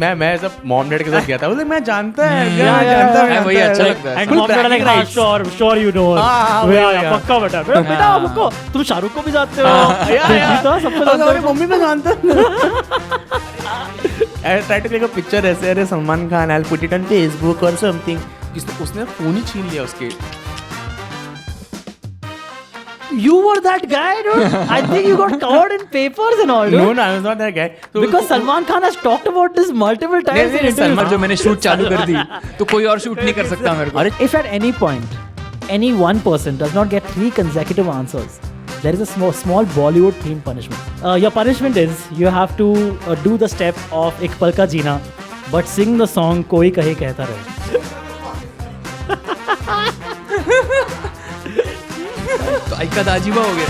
मैं ऐसा mom dad के साथ गया था, बोले मैं जानता है वही अच्छा लगता है। एंड मॉम डैड लाइक हां श्योर यू नो पक्का बेटा पक्का तुम शाहरुख को भी जानते हो तो सबको जानते हो मम्मी मैं जानता I try to take a picture ऐसे, अरे Salman Khan I will put it on Facebook और समथिंग, उसने फोन ही छीन लिया उसके। You were that guy, dude. I think you got covered in papers and all, dude. No, I was not that guy. So Because Salman Khan has talked about this multiple times in interviews. Salman जो मैंने shoot चालू कर दी तो कोई और shoot नहीं कर सकता मेरे को। If at any point any one person does not get 3 consecutive answers, there is a small Bollywood theme punishment. Your punishment is you have to do the step of एक पल का जीना, but sing the song कोई कहे कहता रहे. तो आइका दाजीबा हो गया।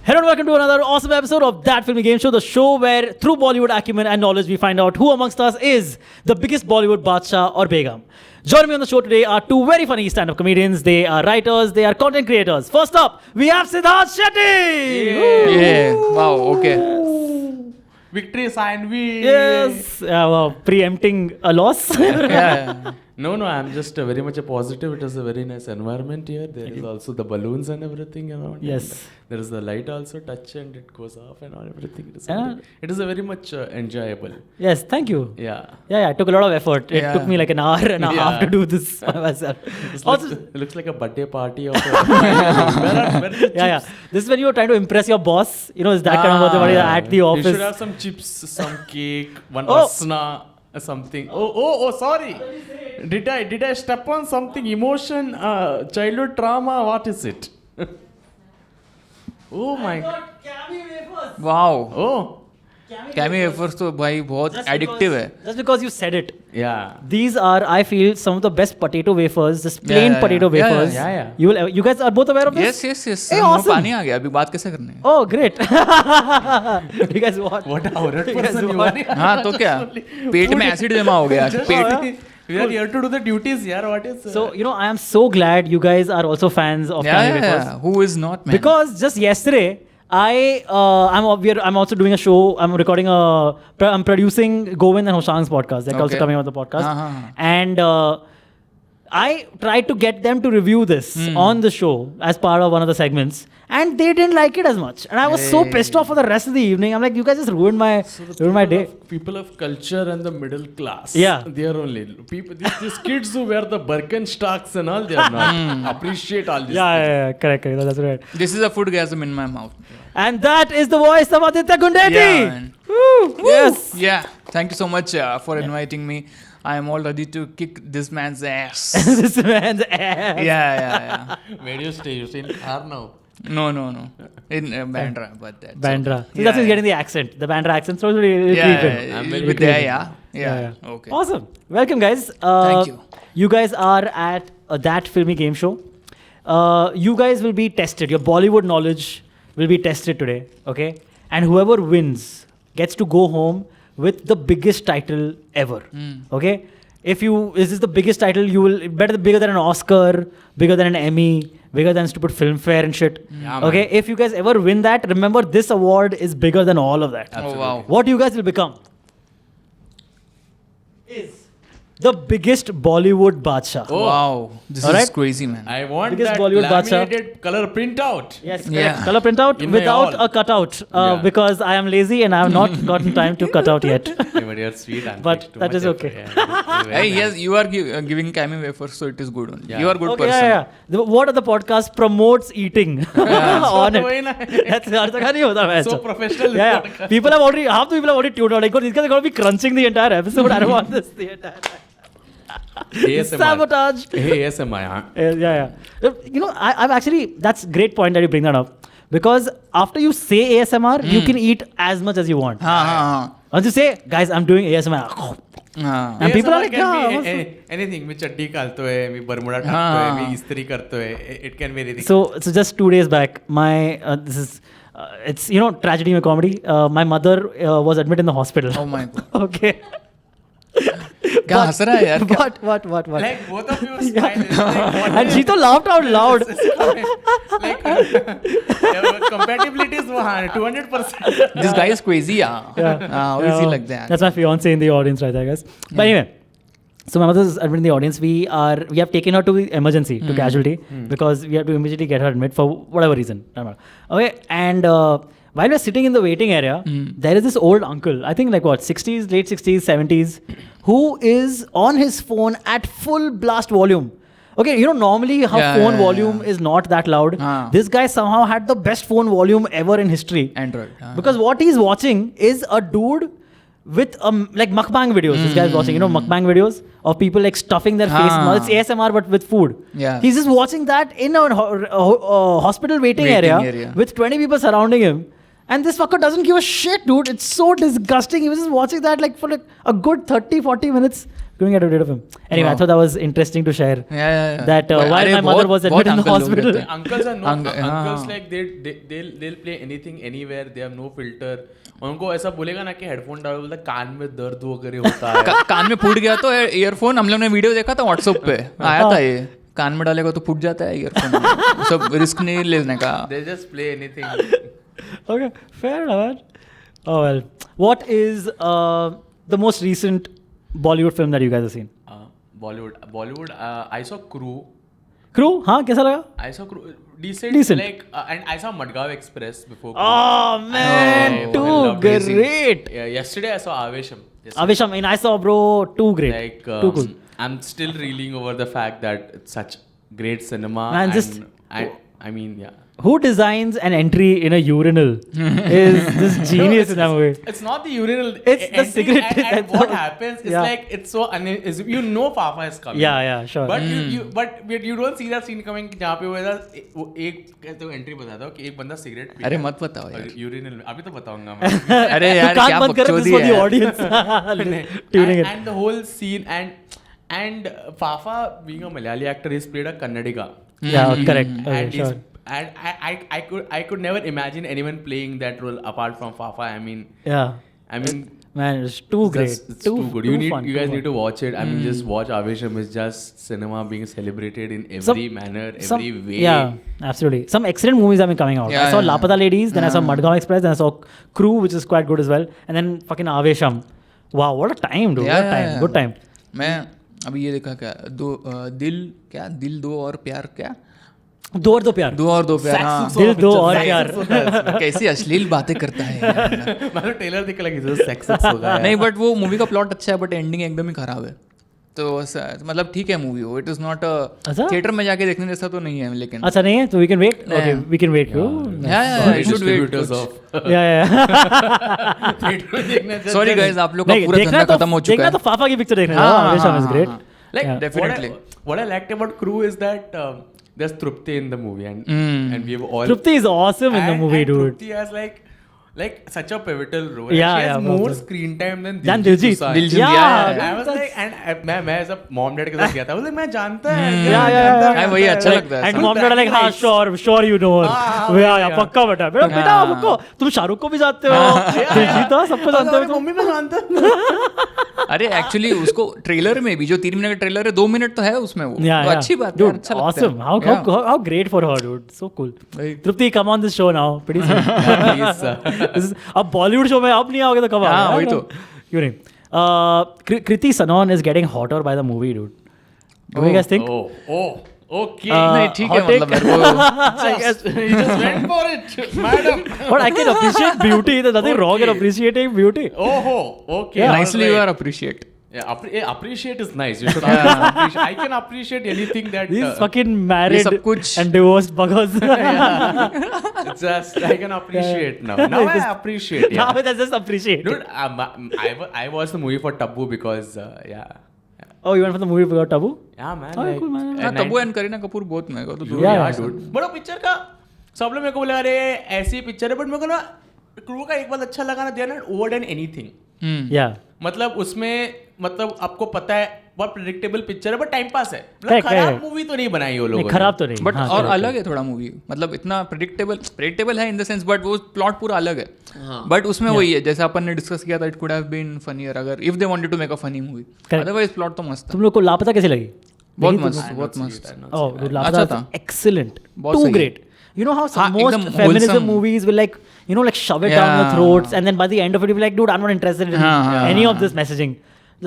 Hello and welcome to another awesome episode of That Filmy Game Show, the show where through Bollywood acumen and knowledge we find out who amongst us is the biggest Bollywood Badshah or Begum. Joining me on the show today are 2 very funny stand-up comedians. They are writers, they are content creators. First up, we have Siddharth Shetty! Yeah, wow, okay. victory sign we. Yes, preempting a loss. Yeah. No, I'm just very much a positive. It is a very nice environment here. There is also the balloons and everything around. Yes. And there is the light also touch and it goes off and all everything. It is a very much enjoyable. Yes, thank you. Yeah. Yeah, it took a lot of effort. It took me like an hour and a half to do this by myself. It looks like a birthday party of a yeah. This is when you are trying to impress your boss. You know, it's that kind of birthday party at the office. You should have some chips, some cake, one rasna, something. Oh, sorry. Did I step on something? Emotion, childhood trauma, what is it? Oh my. Wow. Oh. Chemo wafers तो भाई बहुत addictive है। Just because you said it. Yeah. These are, I feel, some of the best potato wafers, just plain potato wafers. Yeah. You guys are both aware of this? Yes. Hey, awesome. पानी आ गया, अभी बात कैसे करनी है? Oh, great. You guys what? What a horrid person you are. हाँ तो क्या? पेट में एसिड जमा हो गया। पेट We are here to do the duties, yaar. What is? So I am so glad you guys are also fans of Cammy wafers. Yeah. Who is not, man? Because just yesterday, I'm also doing a show. I'm producing Govind and Hoshang's podcast. They're also coming on the podcast. And I tried to get them to review this on the show as part of one of the segments, and they didn't like it as much. And I was so pissed off for the rest of the evening. I'm like, you guys just ruined my day. People of culture and the middle class. Yeah. They are only people. These kids who wear the Birkenstocks and all, they are not appreciate all this. Yeah, correct. That's right. This is a foodgasm in my mouth. And that is the voice of Aditya Gundeti. Yeah, man. Woo. Yes. Yeah. Thank you so much for inviting me. I am all ready to kick this man's ass. This man's ass. Yeah. Where do you stay? You stay in car now? No. In Bandra, but that's Bandra. okay. That's who's getting the accent. The Bandra accent. So really Yeah. I'm very With there, yeah. Okay. Awesome. Welcome, guys. Thank you. You guys are at That Filmy Game Show. You guys will be tested. Your Bollywood knowledge will be tested today. Okay? And whoever wins gets to go home with the biggest title ever. Okay? Is this the biggest title, you will bigger than an Oscar, bigger than an Emmy, bigger than stupid Filmfare and shit. Yeah, okay? Man. If you guys ever win that, remember this award is bigger than all of that. Absolutely. Oh wow. What you guys will become is the biggest Bollywood Badshah. Oh. Wow. This All is right? crazy, man. I want Biggest that Bollywood laminated color printout. Yes, correct. Yeah. Color printout In my without hall. a cutout Yeah. because I am lazy and I have not gotten time to cut out yet. Yeah, but you're sweet. But that is okay. Hey, yes, you are giving Cammy wafers, so it is good only. Yeah. You are good Okay, person. yeah. The word of the podcast promotes eating on it. That's नहीं होता वैसा. So professional. Yeah. Half the people have already tuned out. Like, these guys are going to be crunching the entire episode. I don't want this the entire time. Sabotage. ASMR. Huh? Yeah. I've actually, that's a great point that you bring that up. Because after you say ASMR, you can eat as much as you want. Once you say, guys, I'm doing ASMR. And people are like, anything. मैं चड्डी कालतो है, मैं Bermuda टाकतो है, मैं इस्त्री करतो है. It can be anything. So just 2 days back, my this is it's tragedy in comedy. My mother was admitted in the hospital. Oh my god. Okay. क्या हंस रहा है यार? What? Like both of you smile. And she तो laughed out loud. Like compatibility is 200%. This guy is crazy. How is he like that? That's my fiance in the audience right there, guys. But anyway, so my mother's admitted in the audience. We have taken her to the emergency, to casualty, because we have to immediately get her admit for whatever reason. Okay, and while we're sitting in the waiting area, there is this old uncle, I think like what, 60s, late 60s, 70s, who is on his phone at full blast volume. Okay, you know, normally how phone volume is not that loud. This guy somehow had the best phone volume ever in history. Android. Because what he's watching is a dude with like mukbang videos. This guy's watching, you know, mukbang videos of people like stuffing their face. It's ASMR but with food. Yeah. He's just watching that in a hospital waiting area with 20 people surrounding him. And this fucker doesn't give a shit, dude. It's so disgusting. He was just watching that like for like a good 30-40 minutes. Couldn't get rid of him. Anyway, I thought that was interesting to share. Yeah. That while my mother was admitted in the hospital. Uncles are not. Uncles like they'll play anything anywhere. They have no filter. उनको ऐसा बोलेगा ना कि headphone डालो, बोलता कान में दर्द वगैरह होता है. कान में फूट गया तो ईयरफोन, हम लोग ने वीडियो देखा था व्हाट्सएप पे, आया था ये. कान में डालेगा तो फूट जाता है ईयरफोन. सब रिस्क नहीं लेने का. They just play anything. Okay, fair enough, man. Oh well. What is the most recent Bollywood film that you guys have seen? Bollywood. I saw Crew. Crew? हाँ, कैसा लगा? I saw Crew. Decent. Like, and I saw Madgaon Express before. Oh man, too great. Yeah, yesterday I saw Avesham. Avesham, and I saw, bro, too great. Like, too cool. I'm still reeling over the fact that it's such great cinema. Man, and I mean, yeah. Who designs an entry in a urinal is this genius in that movie. It's not the urinal. It's the cigarette. And what happens is like it's so you know Fafa is coming. Yeah, sure. But you don't see that scene coming जहाँ पे वो एक तो entry बताता हो कि एक बंदा cigarette पीता है. अरे मत बताओ यार. Urinal में अभी तो बताऊंगा मैं. अरे यार क्या बकचोदी है. for the audience. Tuning in. And the whole scene and Fafa being a Malayali actor, he's played a Kannadiga. Yeah, correct. And sure. And I could never imagine anyone playing that role apart from Fafa. I mean, man, it's too great. It's too good. You guys need to watch it. I mean, just watch Avesham. It's just cinema being celebrated in every manner, every way. Yeah, absolutely. Some excellent movies have been coming out. I saw Lapata Ladies, then I saw Madgaon Express, then I saw Crew, which is quite good as well, and then fucking Avesham. Wow, what a time, dude. What a time. Good time. मैं अभी ये देखा क्या दिल दो और प्यार क्या दो और दो प्यार हाँ. दिल दो और प्यार. कैसी अश्लील बातें करता है मतलब ट्रेलर देख लगी तो सेक्स होगा. नहीं, बट वो मूवी का प्लॉट अच्छा है, बट एंडिंग एकदम ही खराब है. तो मतलब ठीक है मूवी वो. इट इज नॉट थिएटर में जाके देखने जैसा तो नहीं है, लेकिन अच्छा नहीं है तो we can wait. Okay, we can wait. या शुड वेट. थिएटर में देखने. सॉरी गाइस, आप लोग का पूरा धंधा खत्म हो चुका है. देखना तो फाफा की पिक्चर देखना. Aavesham is great. Like definitely. What I liked about Crew is that there's Trupti in the movie, and we have all. Trupti is awesome in the movie, dude. Trupti has like such a pivotal role. Yeah, she has more yeah, screen time than Diljit. Yeah. I was like, and मैं as a mom dad के साथ गया था. I was like, मैं जानता है. Yeah. वही अच्छा लगता है. And mom dad are like, हाँ, sure you know her. Yeah, पक्का बेटा आपको तुम शाहरुख को भी जानते हो, दिलजीत सबको जानते हो. मम्मी मैं जानता हूँ. अरे एक्चुअली उसको ट्रेलर में भी जो 3 मिनट का ट्रेलर है, 2 मिनट तो है उसमें वो. तो अच्छी बात है, अच्छा लगता है. Awesome. How great for her, dude. So cool. Trupti, come on this show now. Pretty soon. अब बॉलीवुड शो में अब नहीं आओगे तो कब आओगे? वही तो. क्यों नहीं. Kriti Sanon is getting hotter by the movie, dude. What do you guys think? Okay. नहीं ठीक है, मतलब मेरे को You just went for it, madam. But I can appreciate beauty. There's nothing wrong in appreciating beauty. Okay. Yeah, nicely you are appreciate. Yeah, appreciate is nice. You should always appreciate. I can appreciate anything that. These fucking married and divorced buggers. It's just I can appreciate now. Now I appreciate. Yeah. Now I just appreciate. Dude, I watched the movie for Taboo because Oh, you went for the movie for Taboo? Yeah, man. Oh, cool, man. Taboo and Kareena Kapoor both में तो दूर. Yeah, dude. But वो picture का सब लोग मेरे को बोले अरे ऐसी पिक्चर है, but मेरे को ना क्रू का एक बात अच्छा लगा ना, they are not over than anything. Yeah. मतलब उसमें मतलब आपको पता है बहुत प्रेडिक्टेबल पिक्चर है बट टाइम पास है, मतलब खराब मूवी तो नहीं बनाई वो लोगों ने, खराब तो नहीं, बट और अलग है थोड़ा मूवी, मतलब इतना प्रेडिक्टेबल है इन द सेंस, बट वो प्लॉट पूरा अलग है, बट उसमें वही है जैसे अपन ने डिस्कस किया था, it could have been funnier अगर if they wanted to make a funny movie, otherwise plot तो मस्त। तुम लोग को लापता कैसी लगी? बहुत मस्त, बहुत मस्त। Oh, Laapataa excellent, too great. You know how most feminism movies will like, you know, like shove it down your throats, and then by the end of it you'll be like, dude, I'm not interested in any of this messaging.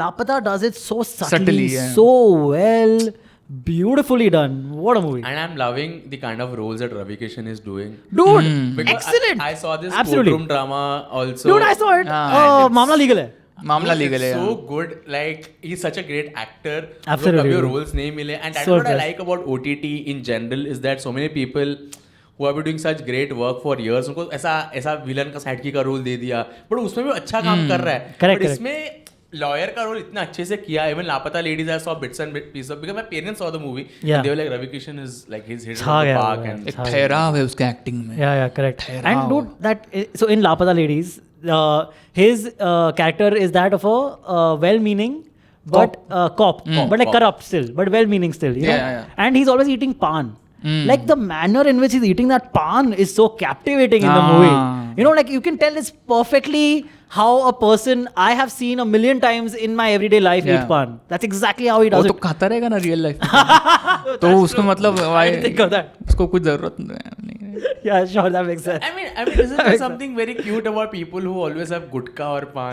Lapata does it so subtly, so well, beautifully done. What a movie. And I'm loving the kind of roles that Ravi Kishan is doing. Dude, excellent. I saw this courtroom drama also. Dude, I saw it. Mamla Legal hai. मामला legal है, so good, like he's such a great actor. Absolutely. कभी roles नहीं मिले, and that's what I like about OTT in general is that so many people who have been doing such great work for years, उनको ऐसा villain का साइडकी का role दे दिया, but उसमें भी अच्छा काम कर रहा है. Correct, but इसमें लॉयर का रोल इतना अच्छे से किया. Even लापता ladies I saw bits and pieces of, because my parents saw the movie, and they were like, Ravi Kishan is like he's hit the park, and एक ठहराव है उसके एक्टिंग में. Yeah, correct. And dude, that so in Lapata Ladies, his character is that of a well-meaning but cop, but like corrupt still, but well-meaning still, you know. And he's always eating pan. Like the manner in which he's eating that pan is so captivating in the movie. You know, like you can tell it's perfectly how a person I have seen a million times in my everyday life eat pan. That's exactly how he does it. वो तो खाता रहेगा ना real life तो उसको मतलब उसको कुछ जरूरत नहीं. Yeah, sure, that makes sense. I mean, isn't there something very cute about people who always have gutka or pan?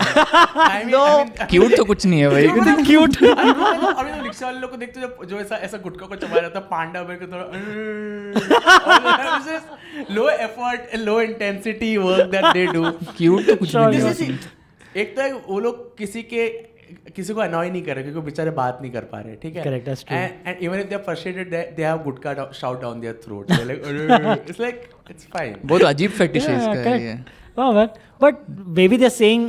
Cute तो कुछ नहीं है भाई. Cute. अभी तो रिक्शा वाले लोग को देखते हो जो ऐसा गुटका को चबा रहता है, पांडा में को थोड़ा low effort, low intensity work that they do. Cute तो कुछ नहीं है. एक तो वो लोग किसी को अनॉय नहीं कर रहे क्योंकि बेचारे बात नहीं कर पा रहे, ठीक है. Correct, that's true. And even if they are frustrated, they have gutka shout down their throat. They're like, it's like it's fine. बहुत अजीब फेटिश है इसका ये. Oh man, but maybe they're saying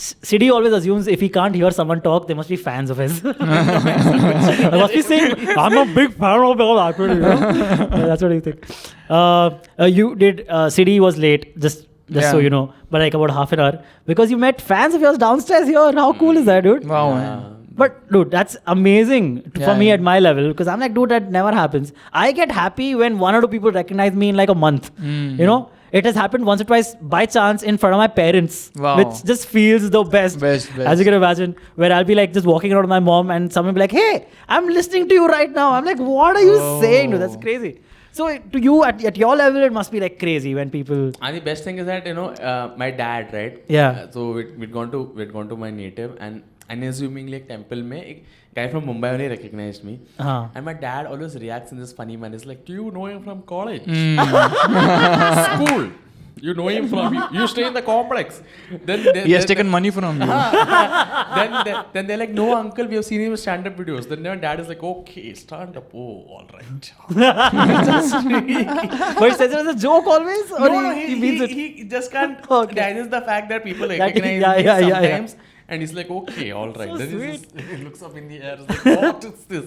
Siddy always assumes if he can't hear someone talk, they must be fans of his. They must be saying, I'm a big fan of all that. That's what you think. You did Siddy was late, just so you know, but like about half an hour because you met fans of yours downstairs here. How cool is that, dude? Wow, man. But dude, that's amazing for me at my level because I'm like, dude, that never happens. I get happy when one or two people recognize me in like a month. You know, it has happened once or twice by chance in front of my parents, which just feels the best. As you can imagine, where I'll be like just walking around with my mom and someone will be like, hey, I'm listening to you right now. I'm like, what are you saying? Dude, that's crazy. So to you at your level, it must be like crazy when people. And the best thing is that my dad, right? Yeah. So we'd gone to my native, and unassumingly like temple mein ek guy from Mumbai only recognized me. And my dad always reacts in this funny manner. He's like, do you know him from college? School. You know him from you stay in the complex. Then he has taken money from you. Then they're like, no uncle, we have seen him in stand-up videos. Then my dad is like, okay, stand-up, oh, all right. But he says it as a joke always, or no, he means it. He just can't. That is the fact that people recognize me sometimes. And he's like, okay, all right. So then he looks up in the air. He's like, what is this?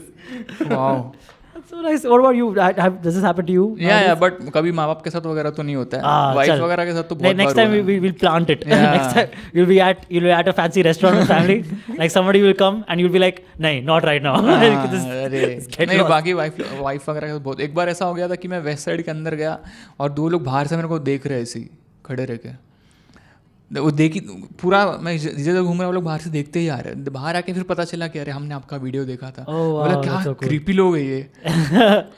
Wow. That's so nice. What about you? Does this happen to you? Yeah, but कभी माँ बाप के साथ वगैरह तो नहीं होता है. Wife वगैरह के साथ तो बहुत. Next time we'll plant it. Next time you'll be at a fancy restaurant with family. Like somebody will come and you'll be like, नहीं, not right now. नहीं, बाकी वाइफ वगैरह के बहुत. एक बार ऐसा हो गया था कि मैं वेस्ट साइड के अंदर गया और दो लोग बाहर से मेरे को देख रहे ऐसे खड़े रह के. वो देखी पूरा मैं जिधर घूम रहा, वो लोग बाहर से देखते ही आ रहे हैं. बाहर आके फिर पता चला कि अरे हमने आपका वीडियो देखा था. बोला क्या क्रीपी लोग है ये.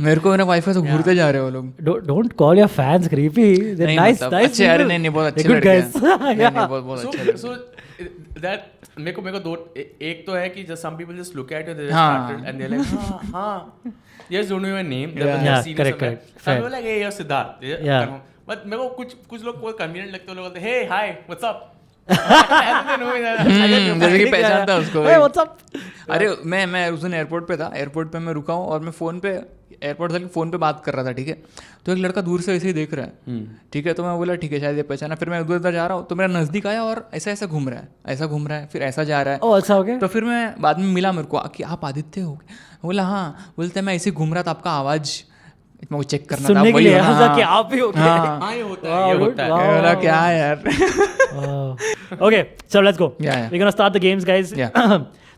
मेरे को मेरा वाइफ से घूरते जा रहे हैं वो लोग. Don't call your fans creepy. They nice अच्छे. अरे नहीं बहुत अच्छे लड़के हैं. बहुत अच्छे. सो दैट मेरे को दो एक तो है कि just some people just look at you and they like हां yes don't know your name. Correct. So like hey your Siddharth. But मेरे को कुछ लोग को कन्वीनियंट लगते हैं. लोग बोलते हे हाय व्हाट्स अप. जैसे कि पहचानता है उसको. Hey what's up. अरे मैं उस दिन एयरपोर्ट पे था. एयरपोर्ट पे मैं रुका हूँ और मैं फ़ोन पे एयरपोर्ट से फ़ोन पे बात कर रहा था. ठीक है, तो एक लड़का दूर से ऐसे ही देख रहा है. ठीक है, तो मैं बोला ठीक है शायद ये पहचाना. फिर मैं उधर जा रहा हूँ तो मेरा नज़दीक आया और ऐसा घूम रहा है फिर ऐसा जा रहा है. ओह अच्छा हो गया. तो फिर मैं बाद में मिला मेरे को कि आप आदित्य हो. बोला हाँ. बोलते मैं ऐसे घूम रहा था, आपका आवाज़ मैं चेक करना था. वही कि आप भी हो गए. हाँ ये होता है. क्या है यार. Okay, so let's go. We're gonna start the games, guys.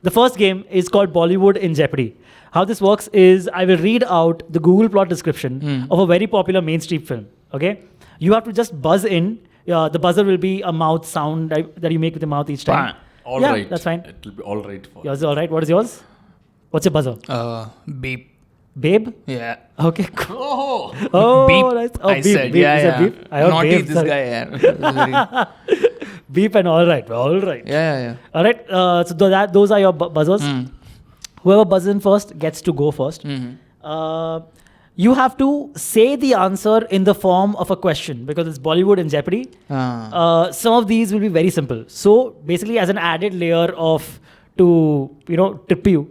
The first game is called Bollywood in Jeopardy. How this works is I will read out the Google plot description of a very popular mainstream film. Okay, you have to just buzz in. The buzzer will be a mouth sound that you make with your mouth each time. All right. That's fine. It will be all right for Yours is all right. What is yours? What's your buzzer? Beep. Babe? Yeah. Okay, cool. Oh, Beep. Nice. Oh, I beep. said, Beep. yeah, You said yeah. beep. I heard Naughty babe, this sorry. guy, yeah. Beep and all right. All right. Yeah. All right. So those are your buzzers. Whoever buzzes in first gets to go first. You have to say the answer in the form of a question because it's Bollywood in Jeopardy. Some of these will be very simple. So basically, as an added layer to trip you,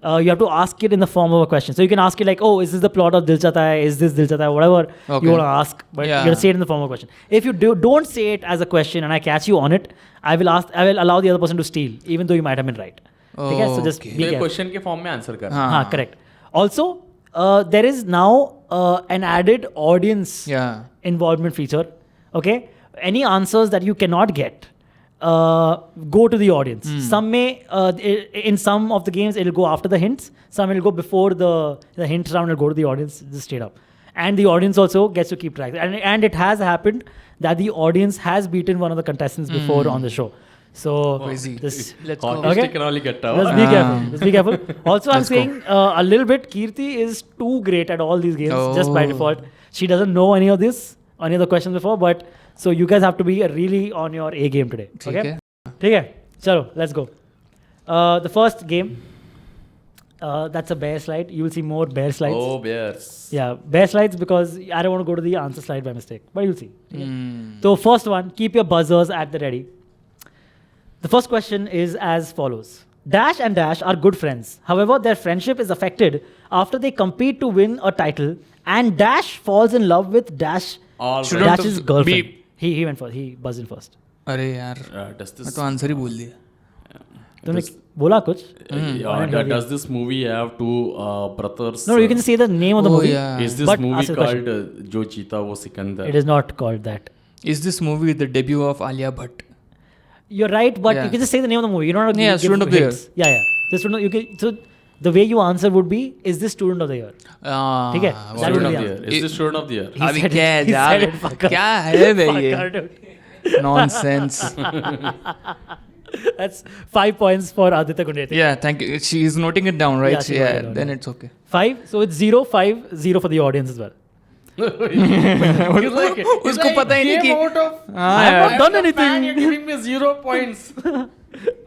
you have to ask it in the form of a question. So you can ask it like, "Oh, is this the plot of Dil Chahta Hai? Is this Dil Chahta Hai?" Whatever you want to ask, but you have to say it in the form of a question. If you don't say it as a question and I catch you on it, I will allow the other person to steal, even though you might have been right. Okay, so just be careful. Question के form में answer कर. Correct. Also, there is now an added audience involvement feature. Okay, any answers that you cannot get, go to the audience. Some may, in some of the games, it will go after the hints. Some will go before the hint round will go to the audience just straight up. And the audience also gets to keep track. And it has happened that the audience has beaten one of the contestants before on the show. So let's go. Okay. Can only get Let's be careful. Let's be careful. Also, I'm saying a little bit. Kirti is too great at all these games just by default. She doesn't know any of the questions before. But so you guys have to be really on your A game today. Okay. Okay. Chalo, let's go. The first game. That's a bear slide. You will see more bear slides. Oh, bears. Yeah, bear slides because I don't want to go to the answer slide by mistake. But you'll see. So first one, keep your buzzers at the ready. The first question is as follows. Dash and Dash are good friends. However, their friendship is affected after they compete to win a title and Dash falls in love with Dash's girlfriend. Beep. He went first. He buzzed in first. अरे यार मैं तो answer ही बोल दिया. तुमने बोला कुछ? Does this movie have two brothers? No, you can say the name of the movie. Yeah. Is this movie called Jo Cheeta Wo Sikandar? It is not called that. Is this movie the debut of Alia Bhatt? You're right, but you can just say the name of the movie. You don't have to give Student of the Year. Yeah. So the way you answer would be, is this Student of the Year? Okay. Student of the Year. Is this Student of the Year? He said it, fucker. क्या है बे ये? Nonsense. That's 5 points for Aditya Gundethi. Yeah, thank you. She is noting it down, right? Yeah, Then it's okay. 5. So it's 0, 5, 0 for the audience as well. उसको पता ही नहीं कि I have not done anything. You're giving me 0 points.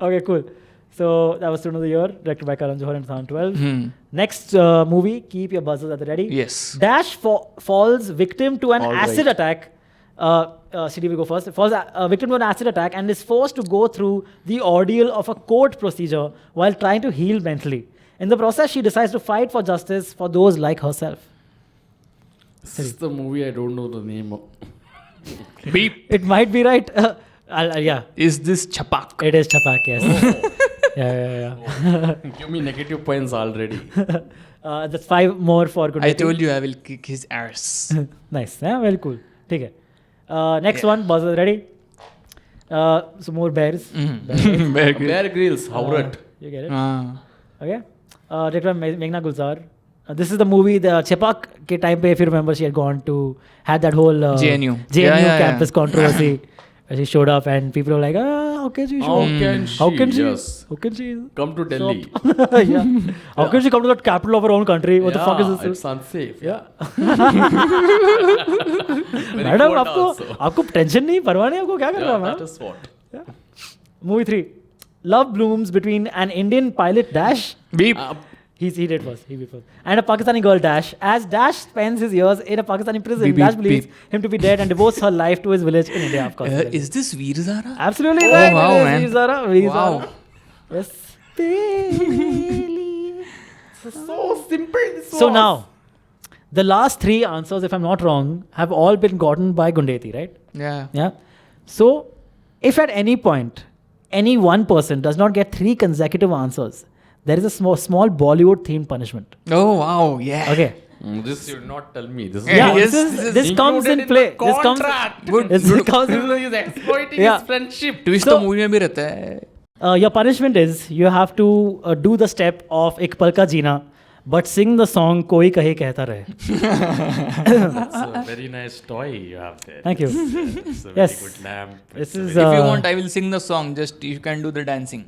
Okay, cool. So that was Student of the Year, directed by Karan Johar in 2012. Next movie, keep your buzzers at the ready. Yes. Dash falls victim to an acid attack. CD will go first. Falls victim to an acid attack and is forced to go through the ordeal of a court procedure while trying to heal mentally. In the process, she decides to fight for justice for those like herself. This is the movie I don't know the name of. Beep. It might be right. Yeah. Is this Chapak? It is Chapak, yes. Yeah. Give me negative points already. That's 5 more for good. I told you I will kick his ass. Nice. Yeah, very cool. Okay. Next one, buzzer ready. So more bears. Bear Grylls, Howrat. You get it? Okay. Director Meghna Gulzar. This is the movie, the Chepak ke time pe, if you remember, she had that whole JNU campus controversy. She showed up and people were like, how can she show up? How can she? Yes. How can she? Come to Delhi. Yeah. How can she come to the capital of her own country? What the fuck is this? It's unsafe. Yeah. Madam आपको tension नहीं परवाह नहीं आपको क्या कर रहा है That is what. Movie 3. Love blooms between an Indian pilot Dash. Beep. He did first. He beat first. And a Pakistani girl Dash. As Dash spends his years in a Pakistani prison, Dash believes him to be dead and devotes her life to his village in India. Of course. Is this Veer Zara? Absolutely right. Wow, man. Veer Zara. Wow. Yes. So simple. So now, the last 3 answers, if I'm not wrong, have all been gotten by Gundethi, right? Yeah. So, if at any point, any one person does not get 3 consecutive answers, there is a small Bollywood themed punishment. Oh, wow. Yeah. Okay. This you not tell me. This is this comes in play. This comes. Contract. This comes in He's exploiting his friendship. Twist तो movie में भी रहता है. Your punishment is you have to do the step of Ek Pal Ka Jeena, but sing the song Koi Kahe Kehta Rahe. That's a very nice toy you have there. Thank you. It's a Yes. very good lamp. This is. If you want, I will sing the song. Just you can do the dancing.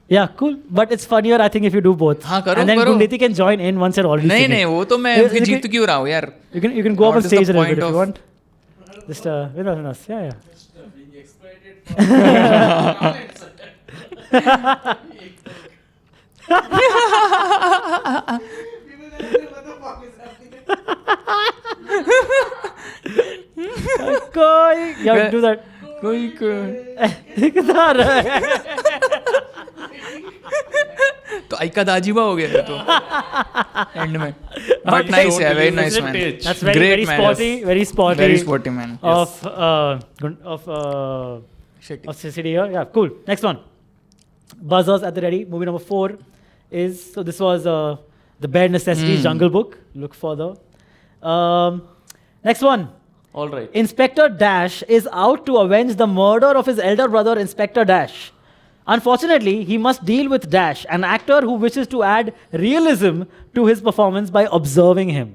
Yeah, cool. But it's funnier, I think, if you do both. हाँ, करो, and then करो. Gunditi can join in once you're already नहीं singing. नहीं वो तो मैं फिर जीत क्यों रहा हूँ यार. You can go up on What is the stage a little point bit if you of- want. Just with us. Yeah, yeah. Koi, you have to do that. कोई कितना रहा है? तो आइका दाजीबा हो गया ये तो एंड में. But nice है, very nice man. That's very Great very man. sporty, very sporty. Very sporty man. Of Shit. of city here. Yeah, cool. Next one. Buzzers at the ready. Movie number 4 is, so this was the Bare Necessities Jungle Book. Look further. Next one. All right. Inspector Dash is out to avenge the murder of his elder brother, Inspector Dash. Unfortunately, he must deal with Dash, an actor who wishes to add realism to his performance by observing him.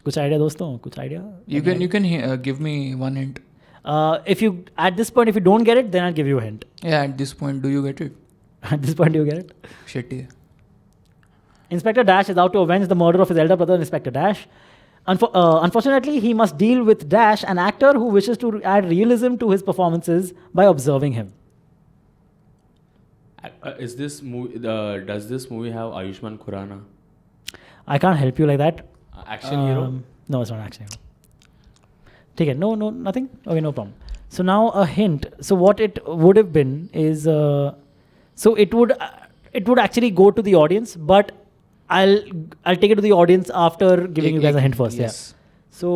कुछ idea दोस्तों? कुछ idea? You can give me one hint. If you at this point, if you don't get it, then I'll give you a hint. Yeah, at this point, do you get it? At this point, do you get it? Shit. Yeah. Inspector Dash is out to avenge the murder of his elder brother, Inspector Dash. Unfortunately, he must deal with Dash, an actor who wishes to add realism to his performances by observing him. Is this movie? Does this movie have Ayushmann Khurrana? I can't help you like that. Action hero? No, it's not action hero. Take it. No, nothing. Okay, no problem. So now a hint. So what it would have been is, so it would actually go to the audience, but I'll take it to the audience after giving you guys a hint first. Yes. Yeah. So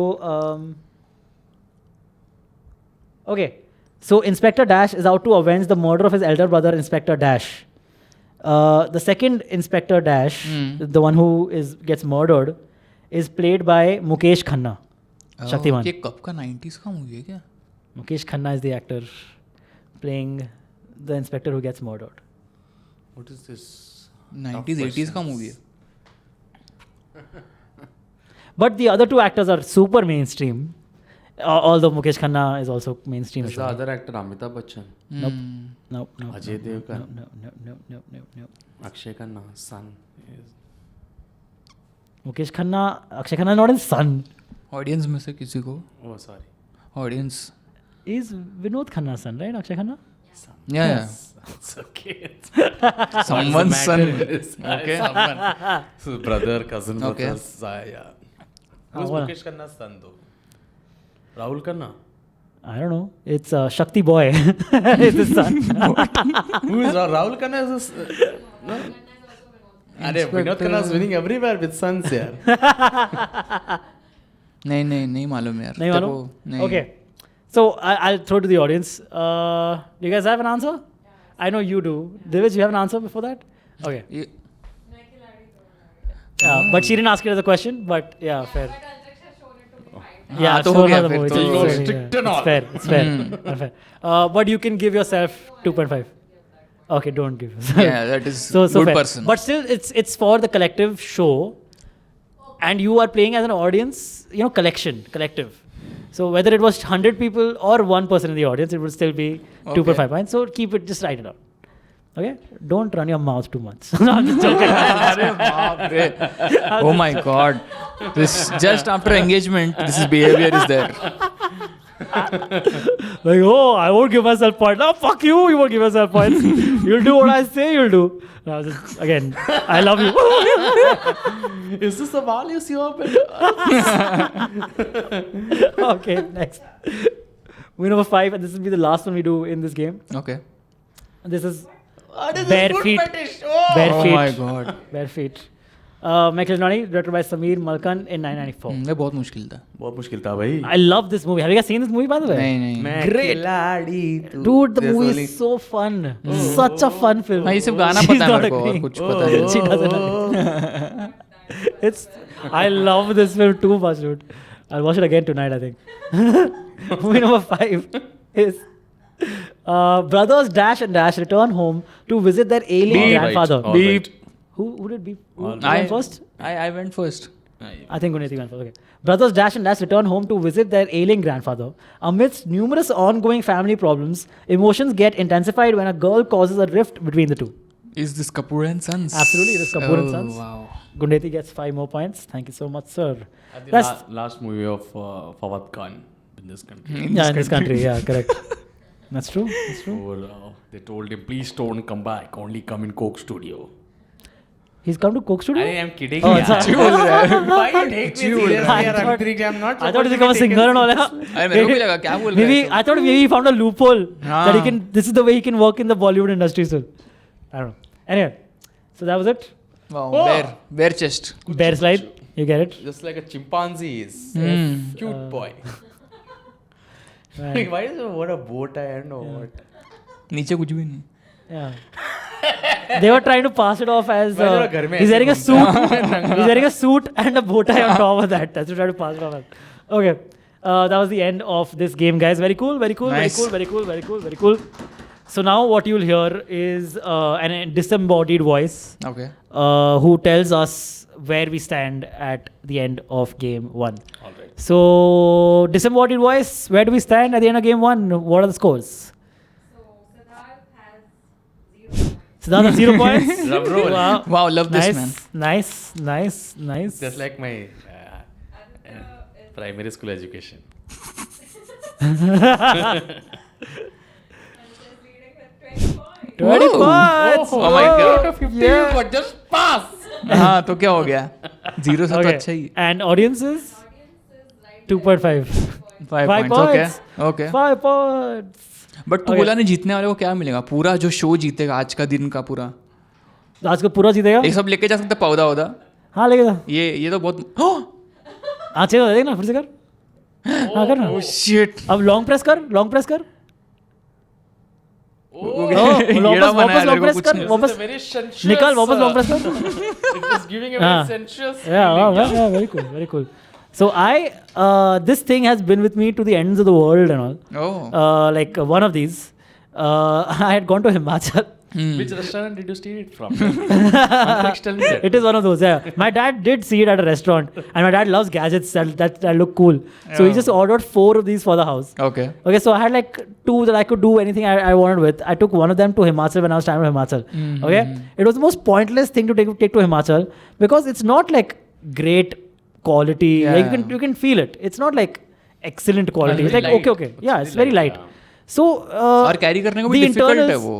okay. So Inspector Dash is out to avenge the murder of his elder brother, Inspector Dash. The second Inspector Dash, the one who gets murdered, is played by Mukesh Khanna. Shaktiman. ये कब का 90s का movie है क्या? Mukesh Khanna is the actor playing the inspector who gets murdered. What is this? 90s 80s का movie है. But the other two actors are super mainstream. Although Mukesh Khanna is also mainstream. Is the other actor Amitabh Bachchan? Nope. Ajay Devgan? No. Akshay Khanna, son. Mukesh Khanna, Akshay Khanna is not his son. Audience में से किसी को. Oh, sorry. Audience. Is Vinod Khanna's son, right? Akshay Khanna? Yeah. It's okay. Someone's son. Okay. Someone. So brother, cousin, Okay. brother. Yeah. Who's well. Mukesh Khanna's son though? Rahul Khanna? I don't know. It's Shakti Boy. It's his son. Who is Rahul Khanna? Is this, no? Arey, Vinod Khanna is winning everywhere with sons यार. नहीं मालूम यार. नहीं मालूम? Okay. So I'll throw to the audience. Do you guys have an answer? I know you do. Divij, you have an answer before that? Okay. But she didn't ask it as a question. But yeah, fair. Yeah, तो show हो गया her the फिर movie. तो. It's You fair, strict yeah. and all. It's fair. It's fair. Unfair. But you can give yourself 2.5. Okay, don't give yourself. Yeah, that is so good fair. person. But still, it's for the collective show, and you are playing as an audience, collective. So whether it was 100 people or one person in the audience, it would still be 2.5 points. So keep it, just write it out. Okay? Don't run your mouth too much. No, I'm just joking. अरे बाप रे. Oh my God. This just after engagement, this behavior is there. Like, oh, I won't give myself points. No, fuck you. You won't give yourself points. You'll do what I say you'll do. No, again, I love you. Is this a values you are? Okay, next. Movie number 5, and this will be the last one we do in this game. Okay. This is What is Bare this feet. foot fetish? Oh! Bare Oh feet. my God. Bare feet. Michael Nani, directed by Sameer Malkan in 1994. ये बहुत मुश्किल था. बहुत मुश्किल था भाई. I love this movie. Have you guys seen this movie, by the way? नहीं. Great. Dude, the movie is so fun. Such a fun film. नहीं सिर्फ गाना She's पता है not मेरे को और agreeing. कुछ पता नहीं. She doesn't. I love this film too much, dude. I'll watch it again tonight, I think. Movie number 5 is Brothers Dash and Dash return home to visit their alien grandfather. All right. Who did beep? Who I went first? I went first. I think Guneti went first. Okay. Brothers Dash and Dash return home to visit their ailing grandfather. Amidst numerous ongoing family problems, emotions get intensified when a girl causes a rift between the two. Is this Kapoor and Sons? Absolutely, this Kapoor and Sons. Wow. Gundeti gets 5 more points. Thank you so much, sir. The last movie of Fawad Khan in this country. In this country, yeah, correct. That's true. That's true. Or, they told him, please don't come back, only come in Coke Studio. He's come to Coke Studio? I am kidding. Oh, Why you take me seriously? I'm not I thought he's become a singer and all that. मेरे को भी लगा क्या बोल रहा है Maybe I thought maybe he found a loophole that he हाँ. can. This is the way he can work in the Bollywood industry. So I don't know. Anyway, so that was it. Wow, Oh. bare chest. Bear slide. You get it? Just like a chimpanzee is. Cute boy. Right. Why is it what a bow tie? I don't know what. नीचे कुछ भी नहीं. Yeah. They were trying to pass it off as घर में he's ऐसे wearing a घूमता suit. He's wearing a suit and a bow tie on top of that. That's what trying to pass it off as. Okay. That was the end of this game, guys. Very cool. Very cool. Nice. Very cool. Very cool. Very cool. Very cool. So now what you'll hear is an disembodied voice Okay. who tells us where we stand at the end of game 1. All right. So disembodied voice, where do we stand at the end of game 1? What are the scores? Siddharth has 0 points. Drum roll. Wow, love this nice, man. Nice. Just like my primary school education. 20 points. Oh my God. Out of 50 you got just pass. हाँ तो क्या हो गया? 0 से तो अच्छा ही. And audiences? 2.5. 5 5 points. Okay. 5 points. But तू बोला नहीं जीतने वाले को क्या मिलेगा? पूरा जो शो जीतेगा आज का दिन का पूरा. आज का पूरा जीतेगा? एक सब लेके जा सकते पौधा वौधा. हाँ लेके जा. ये तो बहुत. हाँ चलो देख ना फिर से कर. हाँ कर ना. Oh shit. अब लॉन्ग प्रेस कर. वापस लॉन्ग प्रेस कर. वापस निकाल. वापस लॉन्ग प्रेस कर. It is giving a very sensuous Yeah, very cool. So this thing has been with me to the ends of the world and all. Oh. Like one of these, I had gone to Himachal. Which restaurant did you steal it from? Context, tell me that. It is one of those, yeah. My dad did see it at a restaurant, and my dad loves gadgets that look cool. So he just ordered 4 of these for the house. Okay. Okay, so I had like 2 that I could do anything I wanted with. I took one of them to Himachal when I was traveling to Himachal. Mm-hmm. Okay, it was the most pointless thing to take to Himachal because it's not like great quality. Yeah. Like you can feel it. It's not like excellent quality. It's like light. okay. Yeah, it's very light. Yeah. So और carry करने को भी difficult है वो.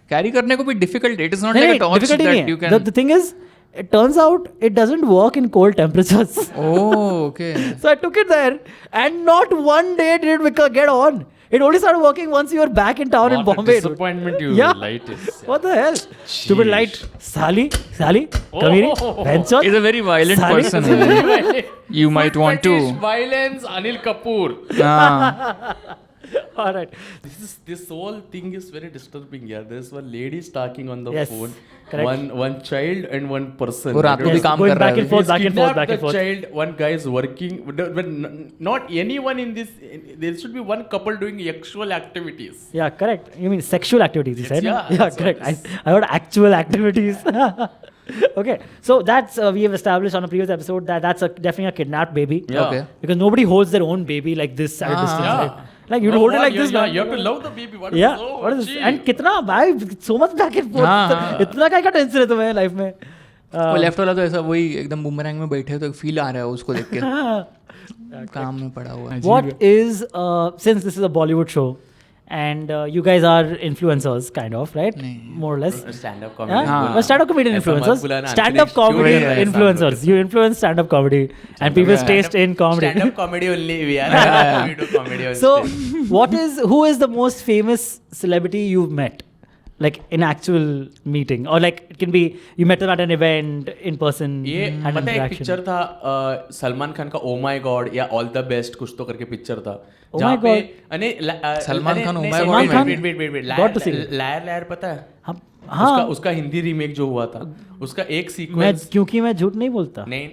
Carry करने को भी difficult. It is not like a torch that you can. The thing is, it turns out it doesn't work in cold temperatures. Oh, okay. So I took it there, and not one day did it get on. It only started working once you were back in town in What a Bombay. dude. disappointment you light is. What the hell? Stupid light. Sali, Kamiri, Benchot. He's a very violent Sali. person. You might want to. Violence, Anil Kapoor. All right. This whole thing is very disturbing. Yeah, there's one lady talking on the Yes, phone. correct. One child and one person. वो रात को भी काम Going कर रहा back and है. forth, He's back and forth, kidnapped back and the forth. child. One guy is working. But not anyone in this. There should be one couple doing actual activities. Yeah, correct. You mean sexual activities, you said? yeah, Yeah, that's correct. what I heard actual activities. Okay, so that's we have established on a previous episode that that's definitely a kidnapped baby. Yeah. Okay. Because nobody holds their own baby like this at a distance. Yeah. Right? Like you hold it like this. Yeah, man. you have to love the baby. What is Yeah. so What is this? cheap? And कितना भाई so much back and forth. हाँ. इतना क्या tension है तुम्हें life में? वो left वाला तो ऐसा वही एकदम बूमरैंग में बैठे तो फील आ रहा है उसको देख के. काम में पड़ा हुआ है. What is since this is a Bollywood show and you guys are influencers kind of, right? नहीं. More or less. Stand-up comedy. Well, stand-up comedian ऐसा मत influencers. बुलाना, Stand-up अंतरिक्ष क्यों comedy नहीं है ऐसा influencers. You influence stand-up comedy and people's taste in comedy. Stand-up comedy only. We are. We do comedy on So, stage. who is the most famous celebrity you've met? Like in actual meeting, or like it can be you met them at an event in person. ये had पता है एक interaction. Picture था सलमान खान का oh my God या all the best कुछ तो करके पिक्चर था Oh जहाँ my पे God. Salman Khan, oh my God. Shalman wait God to see. Liar पता है हाँ उसका हिंदी रीमेक जो हुआ था उसका एक मैं सीक्वेंस क्योंकि मैं झूठ नहीं बोलता. नहीं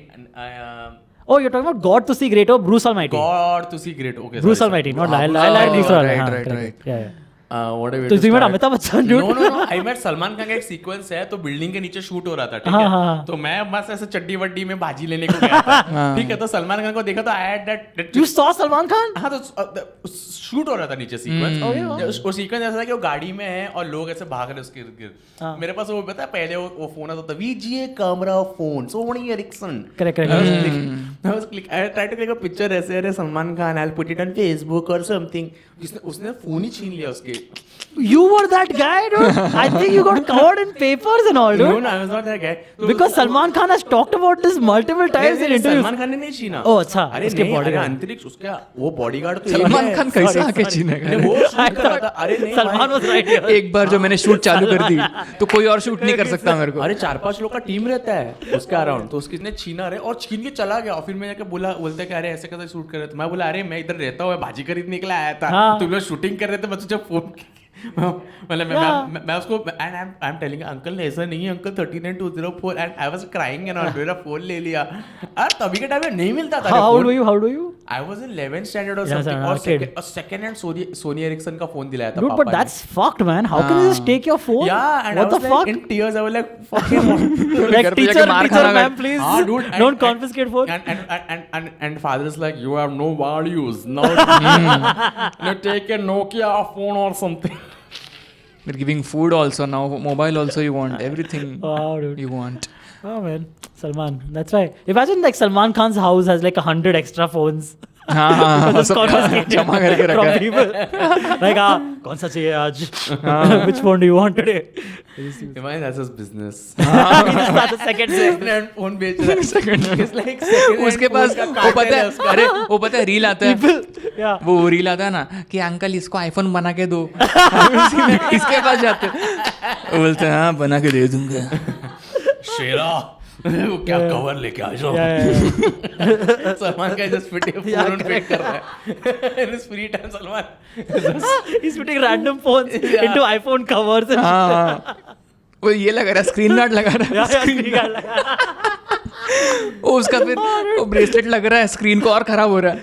Oh, you're talking about God to see great or Bruce Almighty? God to see great okay Bruce Almighty, not Liar. Liar, Bruce Almighty. हाँ, right. correct. Yeah. तो you met Amitabh Bachchan, dude? No. I met Salman Khan का एक sequence है, तो building के नीचे shoot हो रहा था, ठीक है? तो मैं बस ऐसे चड्डी वड्डी में भाजी लेने को गया था, ठीक है? तो सलमान खान को देखा तो I had that. You saw Salman Khan? हाँ, तो शूट हो रहा था नीचे सीक्वेंस. वो सीक्वेंस ऐसा था कि वो गाड़ी में है और लोग ऐसे भाग रहे उसके इर्द-गिर्द. मेरे पास वो पता है पहले वो फोन आता था, VGA camera phone, Sony Ericsson. Correct. I tried to click a picture ऐसे, अरे Salman Khan, I'll put it on Facebook or something. उसने फोन ही छीन लिया उसके. You were that guy, dude. I think you got covered in papers and all, dude. No, I was not that guy. Because Salman Khan has talked about this multiple times in interviews. Salman Khan ने नहीं छीना. Oh, अच्छा. अरे उसके नहीं, अरे bodyguard. अंतरिक्ष उसका वो बॉडीगार्ड तो सलमान खान कैसे आके छीनेगा? वो शूट कर रहा था. अरे नहीं, Salman was right here. एक बार जो मैंने शूट चालू कर दी तो कोई और शूट नहीं कर सकता मेरे को. अरे 4-5 लोग का टीम रहता है उसके अराउंड, तो उसकी ने छीना रहे और छीन के चला गया. और फिर मैं जाके बोलते कि अरे ऐसे कैसे शूट कर रहे थे. मैं बोला अरे मैं इधर रहता हूँ, भाजी खरीदने के लिए आया था, तुम लोग शूटिंग कर रहे थे, मैं तुझे फोन मतलब मैं उसको and I am telling uncle ऐसा नहीं है uncle 39204 and I was crying and all. मेरा फोन ले लिया. अरे तभी के टाइम में नहीं मिलता था. How old were you? I was in 11th standard or something. और second hand Sony Ericsson का फोन दिलाया था. Dude, but that's fucked, man. How can you just take your phone? Yeah, and what I was the fuck? in tears. I was like, fucking like teacher, ma'am, please. Dude, Don't confiscate phone. And father's like, you have no values. No, you take a Nokia phone or something. We're giving food also now, mobile also you want, everything dude. you want. Oh man, Salman. That's right. Imagine like Salman Khan's house has like 100 extra phones. हाँ, जमा करके रखा है. People. Like कौन सा चाहिए आज? Which phone do you want today? Imagine that's his business. That's the second phone बेच रहा है. It's like second. उसके पास वो पता है, अरे वो पता है रील आता है, वो रील आता है ना कि अंकल इसको आईफोन बना के दो. इसके पास जाते बोलते हैं हाँ बना के दे दूंगा. शेरा वो क्या कवर लेके आ जाओ. सलमान का जस्ट फोन पेट कर रहा है in his free time. Salman he's putting random phones into iPhone covers and वो ये लगा रहा है, स्क्रीन गार्ड लगा रहा है, स्क्रीन गार्ड लगा. वो उसका फिर वो ब्रेसलेट लग रहा है, स्क्रीन को और खराब हो रहा है.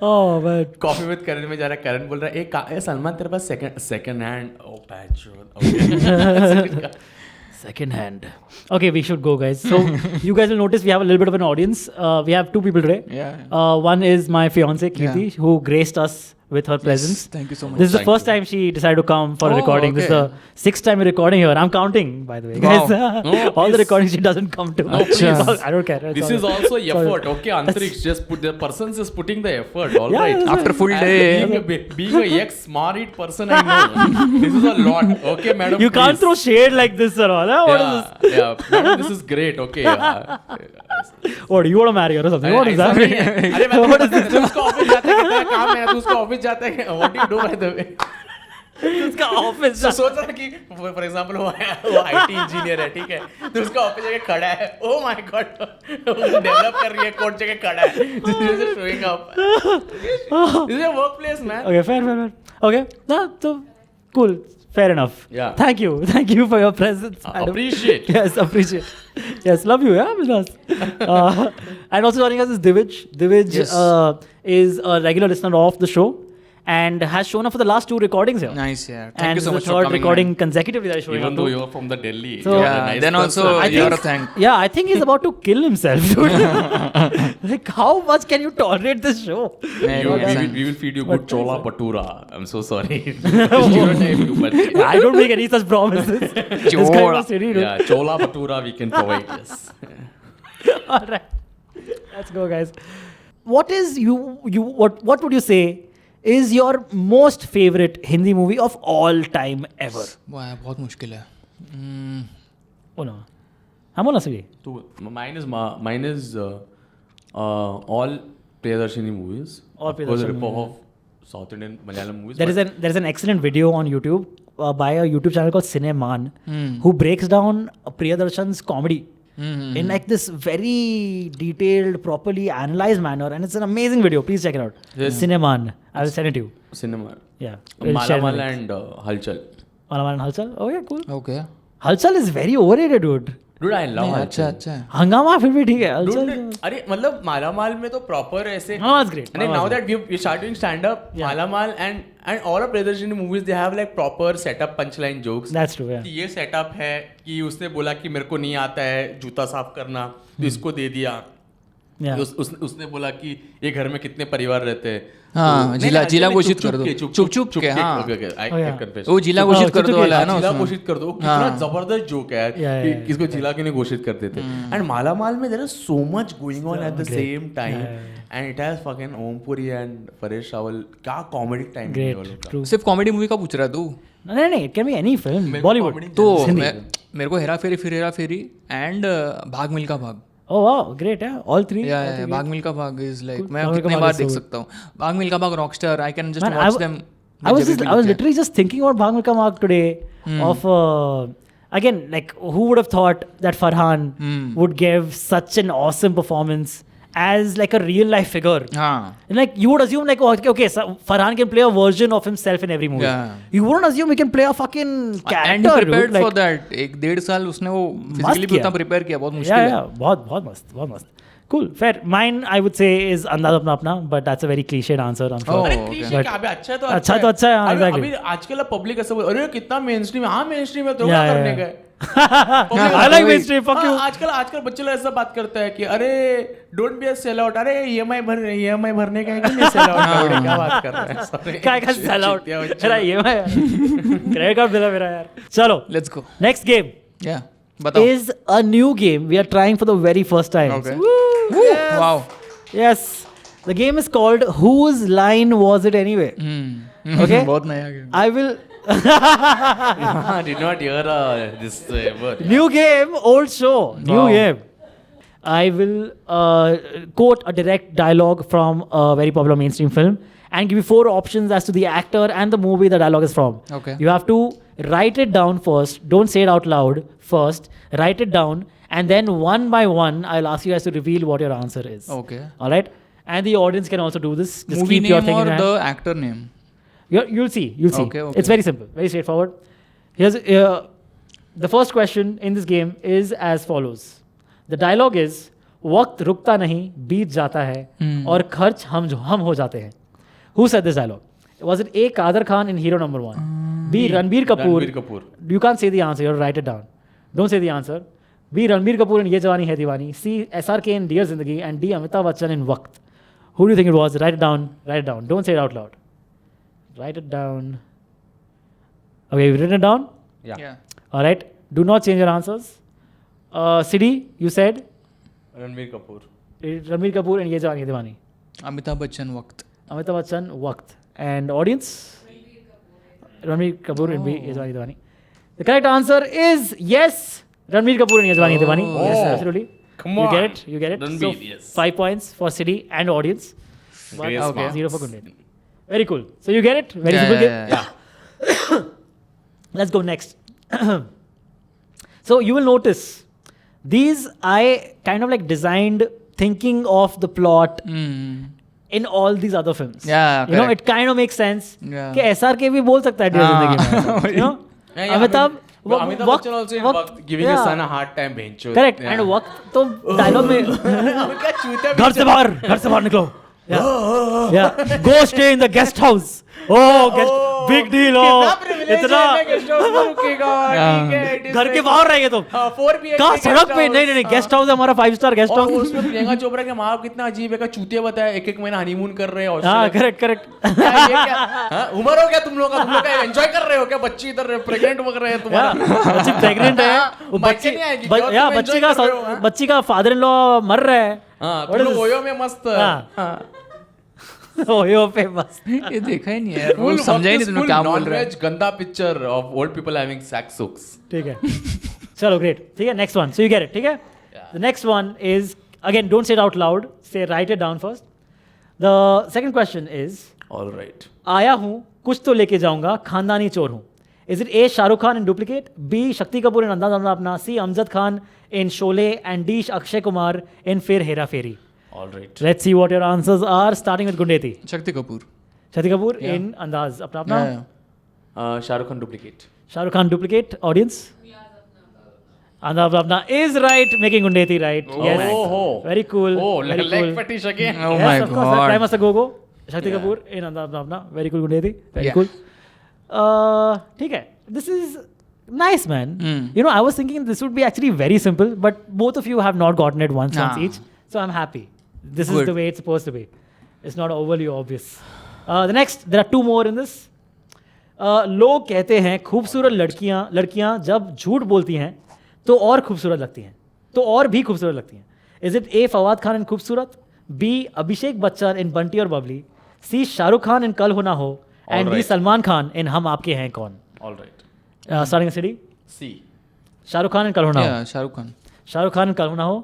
Oh man. कॉफी विद करण में जा रहा है. करण बोल रहा है सलमान तेरे पास second hand. O patch. Second hand. Okay, we should go, guys. So you guys will notice we have a little bit of an audience. We have two people today. Yeah. One is my fiance Kirti, who graced us with her presence. Thank you so much. This is the first time she decided to come for a recording. Okay. This is the 6th time we're recording here. I'm counting, by the way. Wow. Guys, all the recordings she doesn't come to. I don't care. This is also effort. Okay, Antariksh, just put the person is putting the effort. All right. After full day. Being a ex-married person, I know. This is a lot. Okay, madam. You can't throw shade like this, sir. What is this? Yeah, madam, this is great. Okay. What, you want to marry her or something? What is that? अरे मैं what is this? तू उसका office जाता है, कितना काम है, तू उसका ऑफिस जाता है. What do you do by the way? उसका ऑफिस सोच रहा कि फॉर एग्जांपल वो आईटी इंजीनियर है, ठीक है, तो उसका ऑफिस जगह खड़ा है. ओ माय गॉड, डेवलप कर रही है, कोड जगह खड़ा है, just showing up. This is a work place man. Okay fair. Okay ना तो cool. Fair enough. Yeah. Thank you for your presence. Appreciate. Yes, appreciate. Yes, love you. Yeah, Vilas. And also joining us is Divij. Divij Yes. is a regular listener of the show and has shown up for the last 2 recordings here. Nice, yeah. And Thank you so the much for third coming. recording consecutively that is showing Even up. though you're from the Delhi. So, you're a Yeah, nice then also person. you're a thank. Yeah, I think he's about to kill himself, dude. Like, how much can you tolerate this show? Yeah, We will feed you good chola bhatura. I'm so sorry. Stereotype you, but I don't make any such promises. This guy was silly, dude. yeah, chola bhatura we can provide. Yes. All right, let's go, guys. What is what would you say is your most favorite Hindi movie of all time ever? वाह बहुत मुश्किल है. Oh no, हम बोलना चाहिए. So mine is all Priyadarshini movies. All Of course, Priyadarshini rip-off of South Indian Malayalam movies. There is an excellent video on YouTube by a YouTube channel called Cineman who breaks down Priyadarshan's comedy in like this very detailed, properly analyzed manner, and it's an amazing video. Please check it out. Yes. Cineman. I will send it to you. Cinema. Yeah. We'll share the Malamal links. and Halchal. Malamal and Halchal. Oh yeah, cool. Okay. Halchal is very overrated, dude. Dude, I love अच्छा अच्छा हंगामा फिर भी ठीक है. Dude, अरे मतलब मालामाल में तो प्रॉपर ऐसे. Hangama is great. And now that we start doing stand up, मालामाल and all of Priyadarshini movies they have like proper setup punchline jokes. That's true. Yeah. कि ये सेटअप है कि उसने बोला कि मेरे को नहीं आता है जूता साफ करना तो इसको दे दिया. Yeah. उसने बोला कि ये घर में कितने परिवार रहते हैं. हाँ, जिला घोषित कर दो. चुप के. हाँ. वो जिला घोषित कर दो वाला है ना. जिला घोषित कर दो. कितना जबरदस्त जोक है यार. इसको जिला क्यों नहीं घोषित कर देते. एंड मालामाल में there is so much going on at the same time and it has fucking Om Puri and Paresh Rawal. क्या कॉमेडी टाइम है वो लोग का. सिर्फ कॉमेडी मूवी का पूछ रहा तू. नहीं, it can be any film. Bollywood. तो मेरे को हेरा फेरी फिर हेरा फेरी एंड भाग मिल्खा भाग. Oh wow, great. Yeah, all three. Yeah, भाग मिल्खा भाग is like मैं कितने बार देख सकता हूँ. भाग मिल्खा भाग, Rockstar, I can just watch them. I was literally just thinking about Bhag Milkha Bhag today. Of again, like who would have thought that Farhan would give such an awesome performance as like a real life figure. And like you would assume like okay, so Farhan can play a version of himself in every movie. You wouldn't assume he can play a fucking character. And he prepared for that. 1.5 साल उसने वो physically भी उतना prepare किया. बहुत मुश्किल है. Yeah, बहुत मस्त. Cool, fair. Mine, I would say, is Andaz Apna Apna, but that's a very cliched answer, I'm sure. अच्छा है. Exactly. अभी आजकल पब्लिक ऐसा बोल अरे कितना मेनस्ट्रीम है. हाँ मेनस्ट्रीम है तो क्या करने का. I like mainstream. Fuck you. आजकल बच्चे लोग ऐसा बात करता है कि अरे don't be a sell out. अरे EMI भरने का है कि नहीं सेल आउट. क्या बात कर रहे हैं. क्या सेल आउट. अरे EMI क्रेडिट कार्ड बिल है मेरा यार. चलो let's go. Next game is a new game we are trying for the very first time. Okay. Woo, yes. Wow. Yes. The game is called Whose Line Was It Anyway? Okay. बहुत नया game. I will. I did not hear this word. New game, old show. New game. I will quote a direct dialogue from a very popular mainstream film and give you 4 options as to the actor and the movie the dialogue is from. Okay. You have to write it down first. Don't say it out loud first. Write it down. And then one by one, I'll ask you guys to reveal what your answer is. Okay. All right? And the audience can also do this. Just movie keep your name thing or in hand. the actor name? You'll see. Okay. It's very simple. Very straightforward. Here's the first question in this game is as follows. The dialogue is, वक्त रुकता नहीं, बीत जाता है और खर्च हम हो जाते हैं. Who said this dialogue? Was it A. Kader Khan in Hero Number 1? B. Ranbir Kapoor. You can't say the answer. You have to write it down. Don't say the answer. B. Ranbir Kapoor in Ye Jawani Hai Diwani. C. SRK in Dear Zindagi. And D. Amitabh Bachchan in Waqt. Who do you think it was? Write it down. Don't say it out loud. Write it down. Okay, you've written it down? Yeah. All right. Do not change your answers. Sidi, you said? Ranbir Kapoor in Ye Jawani Hai Diwani. Amitabh Bachchan Waqt. Amitabh Bachchan, Waqt. And audience? Ranbir Kapoor in Ye Jawani Hai Diwani. The correct answer is yes. Ranbir Kapoor in Ye Jawani Hai Diwani. Yes, absolutely. Come on. You get it. Ranbir, so, yes. 5 points for Sidi and audience. Great, Okay. smart. 0 for Gundet. Very cool. So you get it? Very simple game. Yeah. Let's go next. So you will notice these I kind of like designed thinking of the plot in all these other films. Yeah, you know, correct. it kind of makes sense. Yeah. कि SRK भी बोल सकता है dear जिंदगी में. You know, Amitabh Bachchan also in Waqt giving his son a hard time. Bencho. Correct. And वक्त तो dialogue में घर से बाहर निकलो. Yeah. Go stay in the guest house. Big deal. इतना घर के बाहर रहेंगे तुम. कहाँ सड़क पे? नहीं गेस्ट हाउस है हमारा 5 स्टार गेस्ट हाउस. उसमें प्रियंका चोपड़ा के माँ कितना अजीब है का चूतिया बताया. एक महीना हनीमून कर रहे हैं. हाँ करेक्ट. उम्र हो गया तुम लोग का एंजॉय कर रहे हो क्या? बच्ची इधर प्रेग्नेंट वग रहे हैं तुम्हारा. बच्ची प्रेग्नेंट है. बच्ची का फादर इन लॉ मर रहा है. ओयो में मस्त. ओयो पे मस्त. ये देखा ही नहीं यार. वो समझा ही नहीं तुमने क्या बोल रहे हैं. गंदा picture of old people having sex sucks. ठीक है. चलो ग्रेट. ठीक है. Next one. So you get it. ठीक है. The next one is again don't say it out loud. Say write it down first. The second question is alright. आया हूँ कुछ तो लेके जाऊंगा, खानदानी चोर हूँ. Is it A. Shah Rukh Khan in Duplicate, B. Shakti Kapoor in Andaz Apna Apna, C. Amjad Khan in Sholay, and D. Akshay Kumar in Fir Hera Feri? All right. Let's see what your answers are, starting with Gundeti. Shakti Kapoor. Shakti Kapoor in Andaz Apna Apna. Yeah. Shah Rukh Khan Duplicate. Shah Rukh Khan Duplicate. Audience? Anda Bhavna is right, making Gundeti right. Yes. Very cool. Very leg fetish again. Oh my Of course, god. Prime Minister Gogo, Shakti Kapoor in Anda Bhavna. Very cool Gundeti. Very cool. ठीक है. This is nice, man. You know, I was thinking this would be actually very simple, but both of you have not gotten it once each. So I'm happy. This is the way it's supposed to be. It's not overly obvious. The next, there are two more in this. लोग कहते हैं खूबसूरत लड़कियां जब झूठ बोलती हैं तो और खूबसूरत लगती हैं, तो और भी खूबसूरत लगती हैं. Is it A. Fawad Khan इन खूबसूरत, B. अभिषेक बच्चन इन बंटी और बबली, C. शाहरुख खान इन कल हो ना हो, एंड D. सलमान खान इन हम आपके हैं कौन. All right. Starting with CD. C. Shahrukh Khan इन कल हो ना हो. शाहरुख खान इन कल हो ना हो.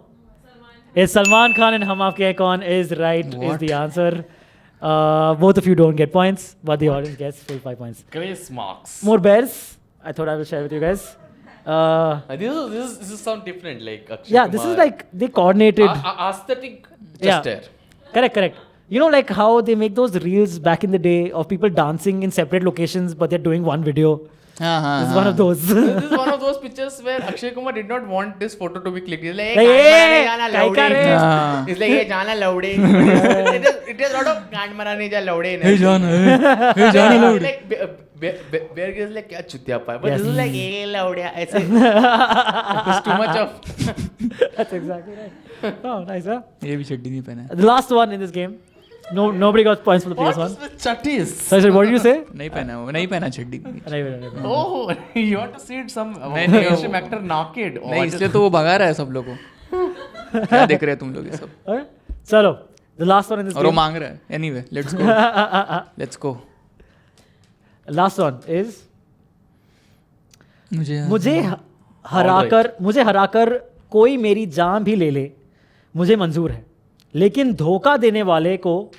Is Salman Khan in Hum Aapke Hain Kaun is right. Is the answer. Both of you don't get points, but the audience gets full 5 points. Grace marks. More bears. I thought I will share with you guys. This is sound different, like Akshay Yeah, Kumar. this is like they coordinated. Aesthetic. Just there. Correct. You know, like how they make those reels back in the day of people dancing in separate locations, but they're doing one video. This is one of those. This is one of those pictures where Akshay Kumar did not want this photo to be clicked. He's like, Hey, he's like, hey, Jana Laude. It is a lot of Gand Marane Ja Laude. Hey, Jana Laude. Like, Bear Grylls like, kya chutya pa. But this is like, hey, Laude. It's too much of. That's exactly right. Oh, nice, huh? ये भी चड्डी नहीं पहना है. The last one in this game. Nobody got points for the previous one. What is with chattis? Sorry, what did you say? नहीं पहना चड्डी. Oh, you want to see it some mainstream actor naked? नहीं, इसलिए तो वो भगा रहा है सब लोगों को. क्या देख रहे हैं तुम लोग ये सब? चलो, the last one in this और वो game. मांग रहा है. Anyway, let's go. Last one is मुझे हराकर कोई मेरी जान भी ले ले, मुझे मंजूर है, लेकिन धोखा देने वाले को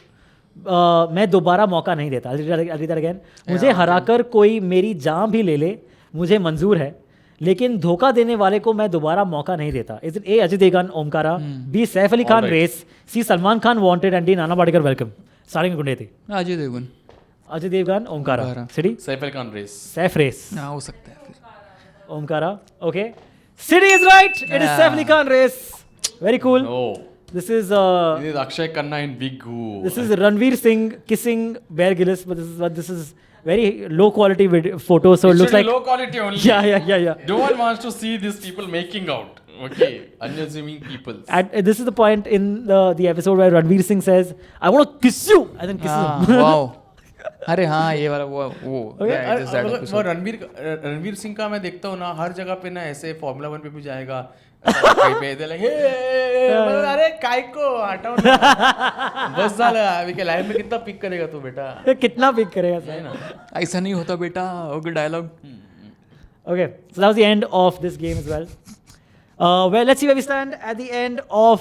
मैं दोबारा मौका नहीं देता. अगेन, मुझे हराकर कोई मेरी जान भी ले ले, मुझे मंजूर है, लेकिन धोखा देने वाले को मैं दोबारा मौका नहीं देता. Is it A. Ajay Devgan Omkara, B. Saif Ali Khan Race, C. Salman Khan Wanted, and D. Nana Patekar Welcome. Starting में गुंडे थे. Ajay Devgan Omkara. City Saif Ali Khan Race. Saif Race. हाँ, हो सकता है फिर. Omkara. Okay. City is right. It is Saif Ali Khan Race. Very cool. Oh. This is Akshay Khanna in Big Goo. This is Ranveer Singh kissing Bear Grylls, but this is very low quality photo, so it looks like low quality only. Yeah. No one wants to see these people making out. Okay, unassuming people. And this is the point in the episode where Ranveer Singh says, "I want to kiss you," and then kisses him. Wow. अरे हाँ, ये वाला वो. वो रणवीर सिंह का मैं देखता हूँ ना, हर जगह पे ना ऐसे फॉर्मूला 1 पे भी जाएगा, कहीं पे इधर like, अरे काय को हटाओ ना, बस झालं. अभी के लाइव में कितना पिक करेगा तू बेटा? कितना पिक करेगा सर? ऐसा नहीं होता बेटा. Okay, dialogue. Okay, so that was the end of this game as well. Well, let's see where we stand at the end of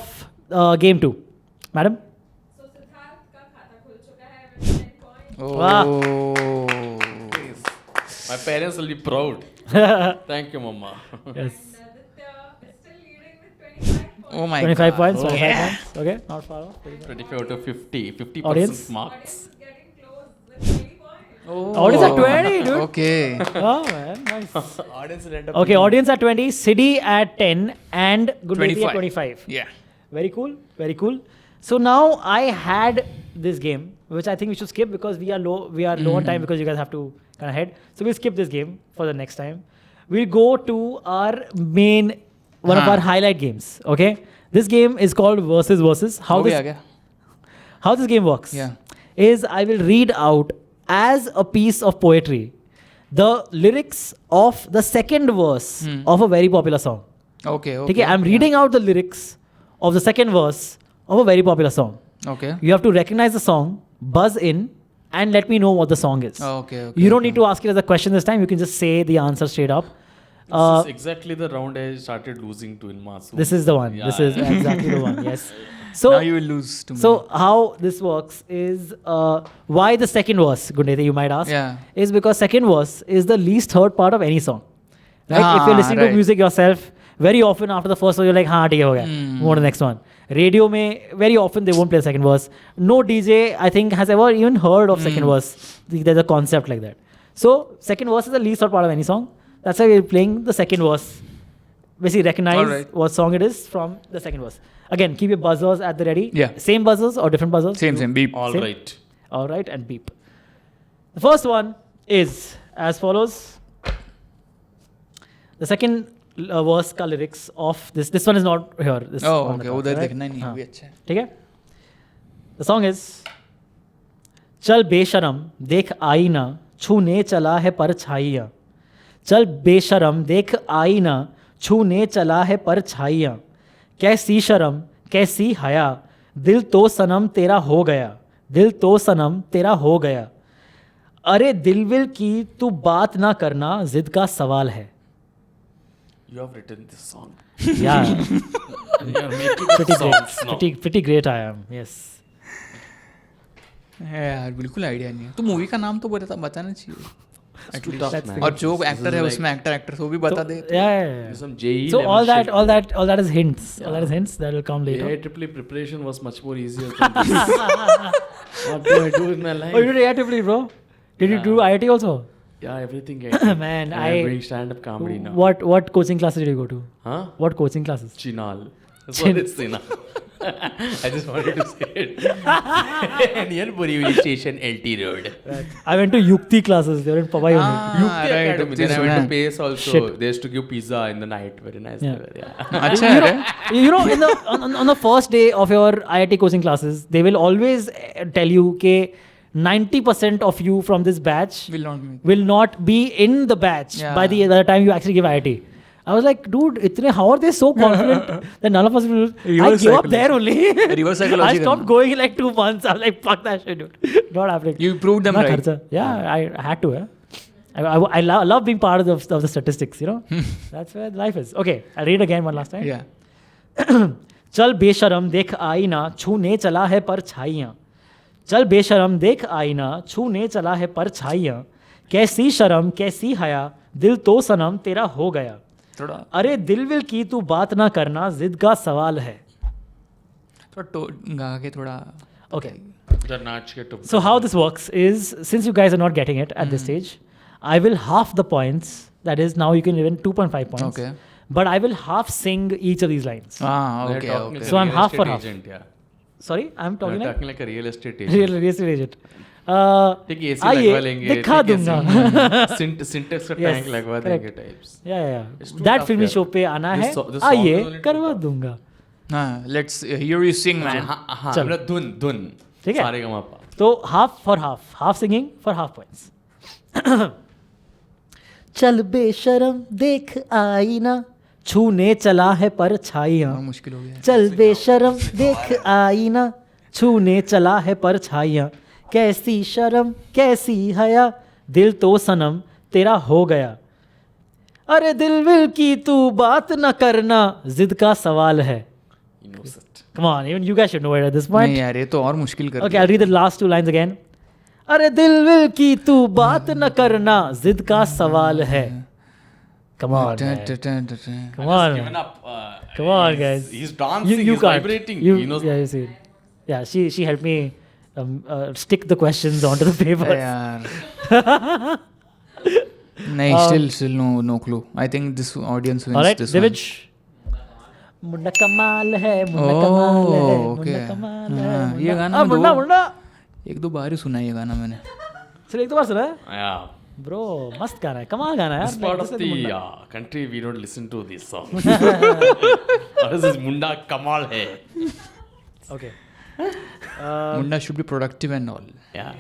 game 2. Madam? So Siddharth का खाता खुल चुका है with 10 points. Oh. My parents will be proud. Thank you, Mama. Yes. And Aditya is still leading with 25 points. Oh my 25 God. points. Oh, 25 yeah. points. Okay, not far off. 25 out of 50. 50% Audience? marks. Audience is getting close with 20 points. Oh. Audience at 20, dude. Okay. Oh man, nice. Audience will end up Okay, audience at 20, Siddy at 10, and Gundeti at 25. Yeah. Very cool, very cool. So now I had this game, which I think we should skip because we are low on time because you guys have to kind of head. So we'll skip this game for the next time. We'll go to our main, one of our highlight games. Okay, this game is called Versus. How this game works is I will read out as a piece of poetry the lyrics of the second verse of a very popular song. Okay. Okay, I'm reading out the lyrics of the second verse of a very popular song. Okay. You have to recognize the song, buzz in, and let me know what the song is. Okay. You don't need to ask it as a question this time. You can just say the answer straight up. This is exactly the round I started losing to in Masu. This is the one. Yeah. This is exactly the one. Yes. So now you will lose to me. So how this works is why the second verse, Gundeti, you might ask, is because second verse is the least heard part of any song. Right? If you're listening to music yourself, very often after the first verse, you're like, हाँ ठीक हो गया, move on to the next one. Radio में very often they won't play the second verse. No DJ I think has ever even heard of second verse. There's a concept like that. So second verse is the least heard part of any song. That's why we're playing the second verse basically recognize Alright. what song it is from the second verse. Again, keep your buzzers at the ready. Yeah. Same buzzers or different buzzers? Same beep. All Same? right. All right, and beep. The first one is as follows. The second verse का lyrics of this one is not here. This Oh, on the okay. top, उधर right? देखना ही नहीं हाँ. अभी अच्छा है. ठीक है. The song is चल बेशरम देख आईना छूने चला है परछाइयाँ. चल बेशरम देख आईना छूने चला है परछाइयाँ. कैसी शर्म कैसी हया दिल तो सनम तेरा हो गया. दिल तो सनम तेरा हो गया. अरे दिल विल की तू बात ना करना जिद का सवाल है. You have written this song. Yeah, You are making pretty songs great. now. Pretty great I am. Yes. है यार बिल्कुल आइडिया नहीं है. तो मूवी का नाम तो बताना चाहिए. It's too tough, man. और जो This is एक्टर है like- उसमें एक्ट्रेस वो भी बता दे. Yeah. Some JEE So level all that, shit. all that is hints. All that is hints that will come later. AIEEE preparation was much more easier than this. What do I do with my life? Oh, you did AIEEE, bro? Did you do IIT also? Yeah, everything. Man, And I- I'm doing stand-up comedy now. What coaching classes did you go to? Huh? What coaching classes? Chinal. That's what it's in. I just wanted to say it. Near Borivali Station, LT Road. I went to Yukti classes. They were in Powai only. UP right, Academy. this Then I went one. to PACE also. Shit. They used to give pizza in the night. Very nice. Yeah. They were, yeah. अच्छा है रे. You know, in the on the first day of your IIT coaching classes, they will always tell you that 90% of you from this batch Will not be in the batch Yeah. by the time you actually give IIT. I was like, dude, how are they so confident that none of us will? I Reverse gave up there only. Reverse psychology I stopped करना. going in like 2 months. I was like, fuck that shit, dude. Not happening. You proved them Not right. kharcha. Yeah, I had to. I love being part of the statistics, you know. That's where life is. Okay, I'll read again one last time. Yeah. चल बेशरम देख आईना छूने चला है परछाइयाँ. चल बेशरम देख आईना छूने चला है परछाइयाँ. कैसी शर्म कैसी हया दिल तो सनम तेरा हो गया. थोड़ा अरे दिल विल की तू बात ना करना जिद का सवाल है. गा के थोड़ा. Okay. The नाच के टुक. So how this works is, since you guys are not getting it at this stage, I will half the points. That is, now you can win 2.5 points. Okay. But I will half sing each of these lines. हाँ We're okay talking okay. like So a I'm real half for estate half. agent, yeah. Sorry, I'm We're talking like talking like a real estate agent. real estate agent. ठीक है, AC आइए, लगवा लेंगे. दिखा ठीक है, दूंगा. Syntax का Yes, टैंक लगवा correct. देंगे types. Yeah. It's too That tough, फिल्मी yeah. शो पे आना This है. so- this song आइए is only too करवा tough. दूंगा. हाँ let's hear you sing man. हाँ, चलो. मतलब धुन. ठीक है? सारे गमा पा. तो half singing for half points. चल बेशरम देख आईना छूने चला है परछाइयाँ. और मुश्किल हो गया. चल बेशरम देख आईना छूने चला है परछाइयाँ. कैसी शर्म कैसी हया दिल तो सनम तेरा हो गया. अरे दिल विल की तू बात न करना जिद का सवाल है. Innocent. Come on, even you guys should know it at this point. नहीं यार ये तो और मुश्किल कर Okay, I'll read the last 2 lines again. अरे दिल विल की तू बात न करना जिद का सवाल है. Come on, man. Come on, Given man. up. Come on, guys. He's dancing. You He's can't. vibrating. You, He knows. yeah, you see. Yeah, she helped me stick the questions onto the paper. यार. नहीं still no clue. I think this audience wins All right, this one. Divij. Munna कमाल है, मुन्ना कमाल है, okay. Munna कमाल है. हाँ, ये गाना मुन्ना दो- मुन्ना. 1-2 बार ही सुना है ये गाना मैंने. सिर्फ एक दो बार सुना है? Yeah. Bro, मस्त गाना है, कमाल गाना है. This यार. part Like, of this is the Munna. country we don't listen to these songs. This is Munda Kamal hai. Okay. Munda should be productive and all. Yeah.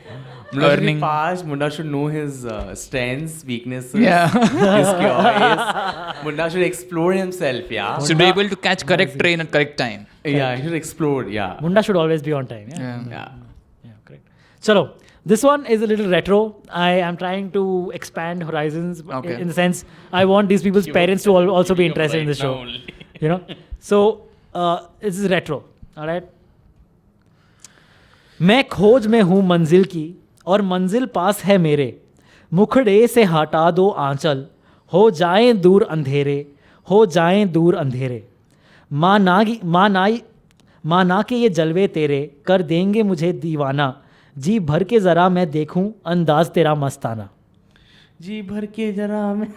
Munda should be Earning. fast. Munda should know his strengths, weaknesses, Yeah. his cures. Munda should explore himself. Yeah. Should be able to catch correct train at correct time. Yeah, he should explore. Yeah. Munda should always be on time. Yeah. Yeah. Yeah. Yeah, correct. Chalo, this one is a little retro. I am trying to expand horizons Okay. in the sense I want these people's parents to also be interested in the show. You know? So, this is retro. All right? मैं खोज में हूँ मंजिल की और मंजिल पास है मेरे. मुखड़े से हटा दो आंचल हो जाएं दूर अंधेरे, हो जाएं दूर अंधेरे. माँ ना के ये जलवे तेरे कर देंगे मुझे दीवाना. जी भर के ज़रा मैं देखूं अंदाज तेरा मस्ताना. जी भर के जरा में.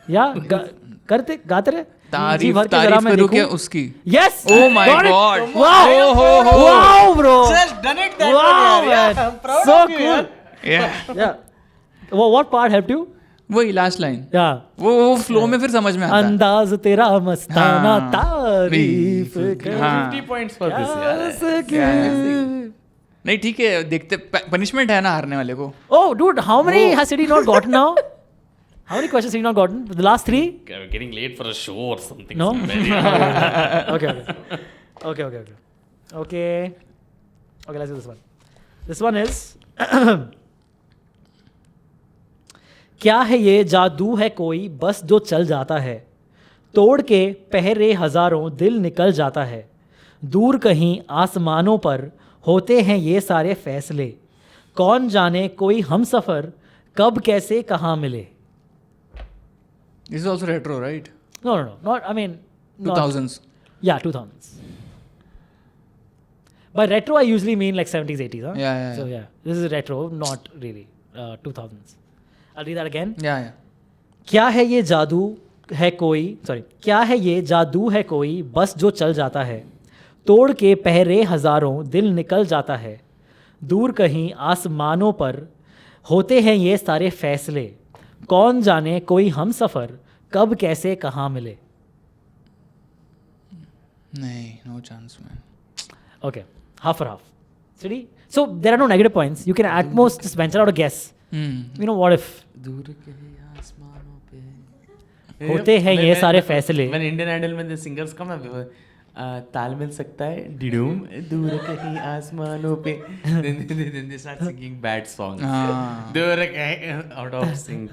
या गाते रहे. तारीफ भर के जरा मैं करूं क्या देखूं। उसकी? Yes! Oh my Got it! God! Wow! Oh. Wow, bro! Just done it that Wow, one, man! I'm proud So of you, cool! Yeah. Yeah. What part helped you? वही लास्ट लाइन, Yeah. वो flow में फिर समझ में आता है। अंदाज तेरा मस्ताना हाँ। तारीफ कर 50 points for this, यार. सके। नहीं ठीक है, देखते पनिशमेंट है ना हारने वाले को। Oh, dude, how many has City not gotten now? How many questions City not gotten? The last 3? Getting late for a show or something. No? Very Okay. Okay, let's do this one. This one is क्या है ये जादू है कोई बस जो चल जाता है, तोड़ के पहरे हजारों दिल निकल जाता है, दूर कहीं आसमानों पर होते हैं ये सारे फैसले, कौन जाने कोई हम सफ़र कब कैसे कहाँ मिले. This is also retro, right? No, not, I mean, not, 2000s. Yeah, 2000s. By retro, I usually mean like 70s, 80s. Huh? Yeah. So yeah, this is retro, not really 2000s. I'll read that again. Yeah. क्या है ये जादू है कोई, क्या है ये जादू है कोई बस जो चल जाता है, तोड़ के पहरे हजारों दिल निकल जाता है, दूर कहीं आसमानों पर होते हैं ये सारे फैसले, कौन जाने कोई हम सफ़र कब कैसे कहाँ मिले. नहीं, no chance, man. Okay, half for half. City. So there are no negative points. You can at most just venture out a guess. You know, what if दूर के आसमानों पे होते हैं ये सारे फैसले. When Indian Idol में the singers come up, ताल मिल सकता है डिडूम दूर कहीं आसमानों पे, then they start singing bad songs. दूर कहीं out of sync.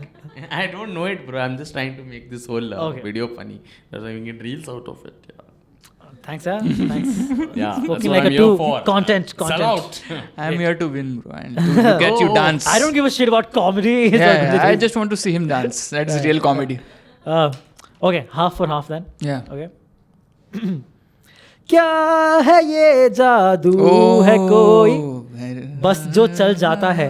I don't know it, bro. I'm just trying to make this whole video funny. That's why I'm making reels out of it. Thanks, thanks. Yeah, that's Spoken what like I'm a here two for. content. Sell out. I'm here to win, bro, and to get you dance. I don't give a shit about comedy. Yeah, I just want to see him dance. That's real comedy. Okay, half for half then. Yeah. Okay. क्या है ये जादू है कोई बस जो चल जाता है,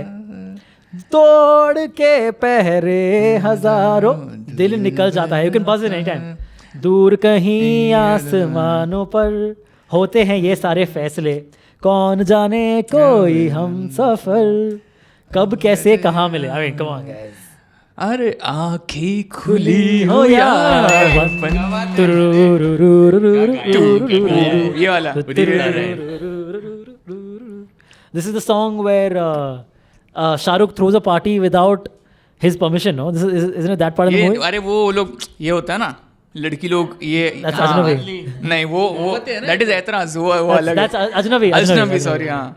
तोड़ के पहरे हजारों दिल निकल जाता है. You can buzz in anytime. दूर कहीं आसमानों पर होते हैं ये सारे फैसले, कौन जाने कोई हम सफर कब कैसे कहाँ मिले. I mean, come on, guys. अरे आँखें खुली हो यार, ये वाला. This is the song where Shah Rukh throws a party without his permission. No, isn't it that part of the movie? अरे वो लोग ये होता है ना, लड़की लोग ये नहीं वो that is ऐतराज़, वो अलग. That's Ajnabi. Sorry, हाँ.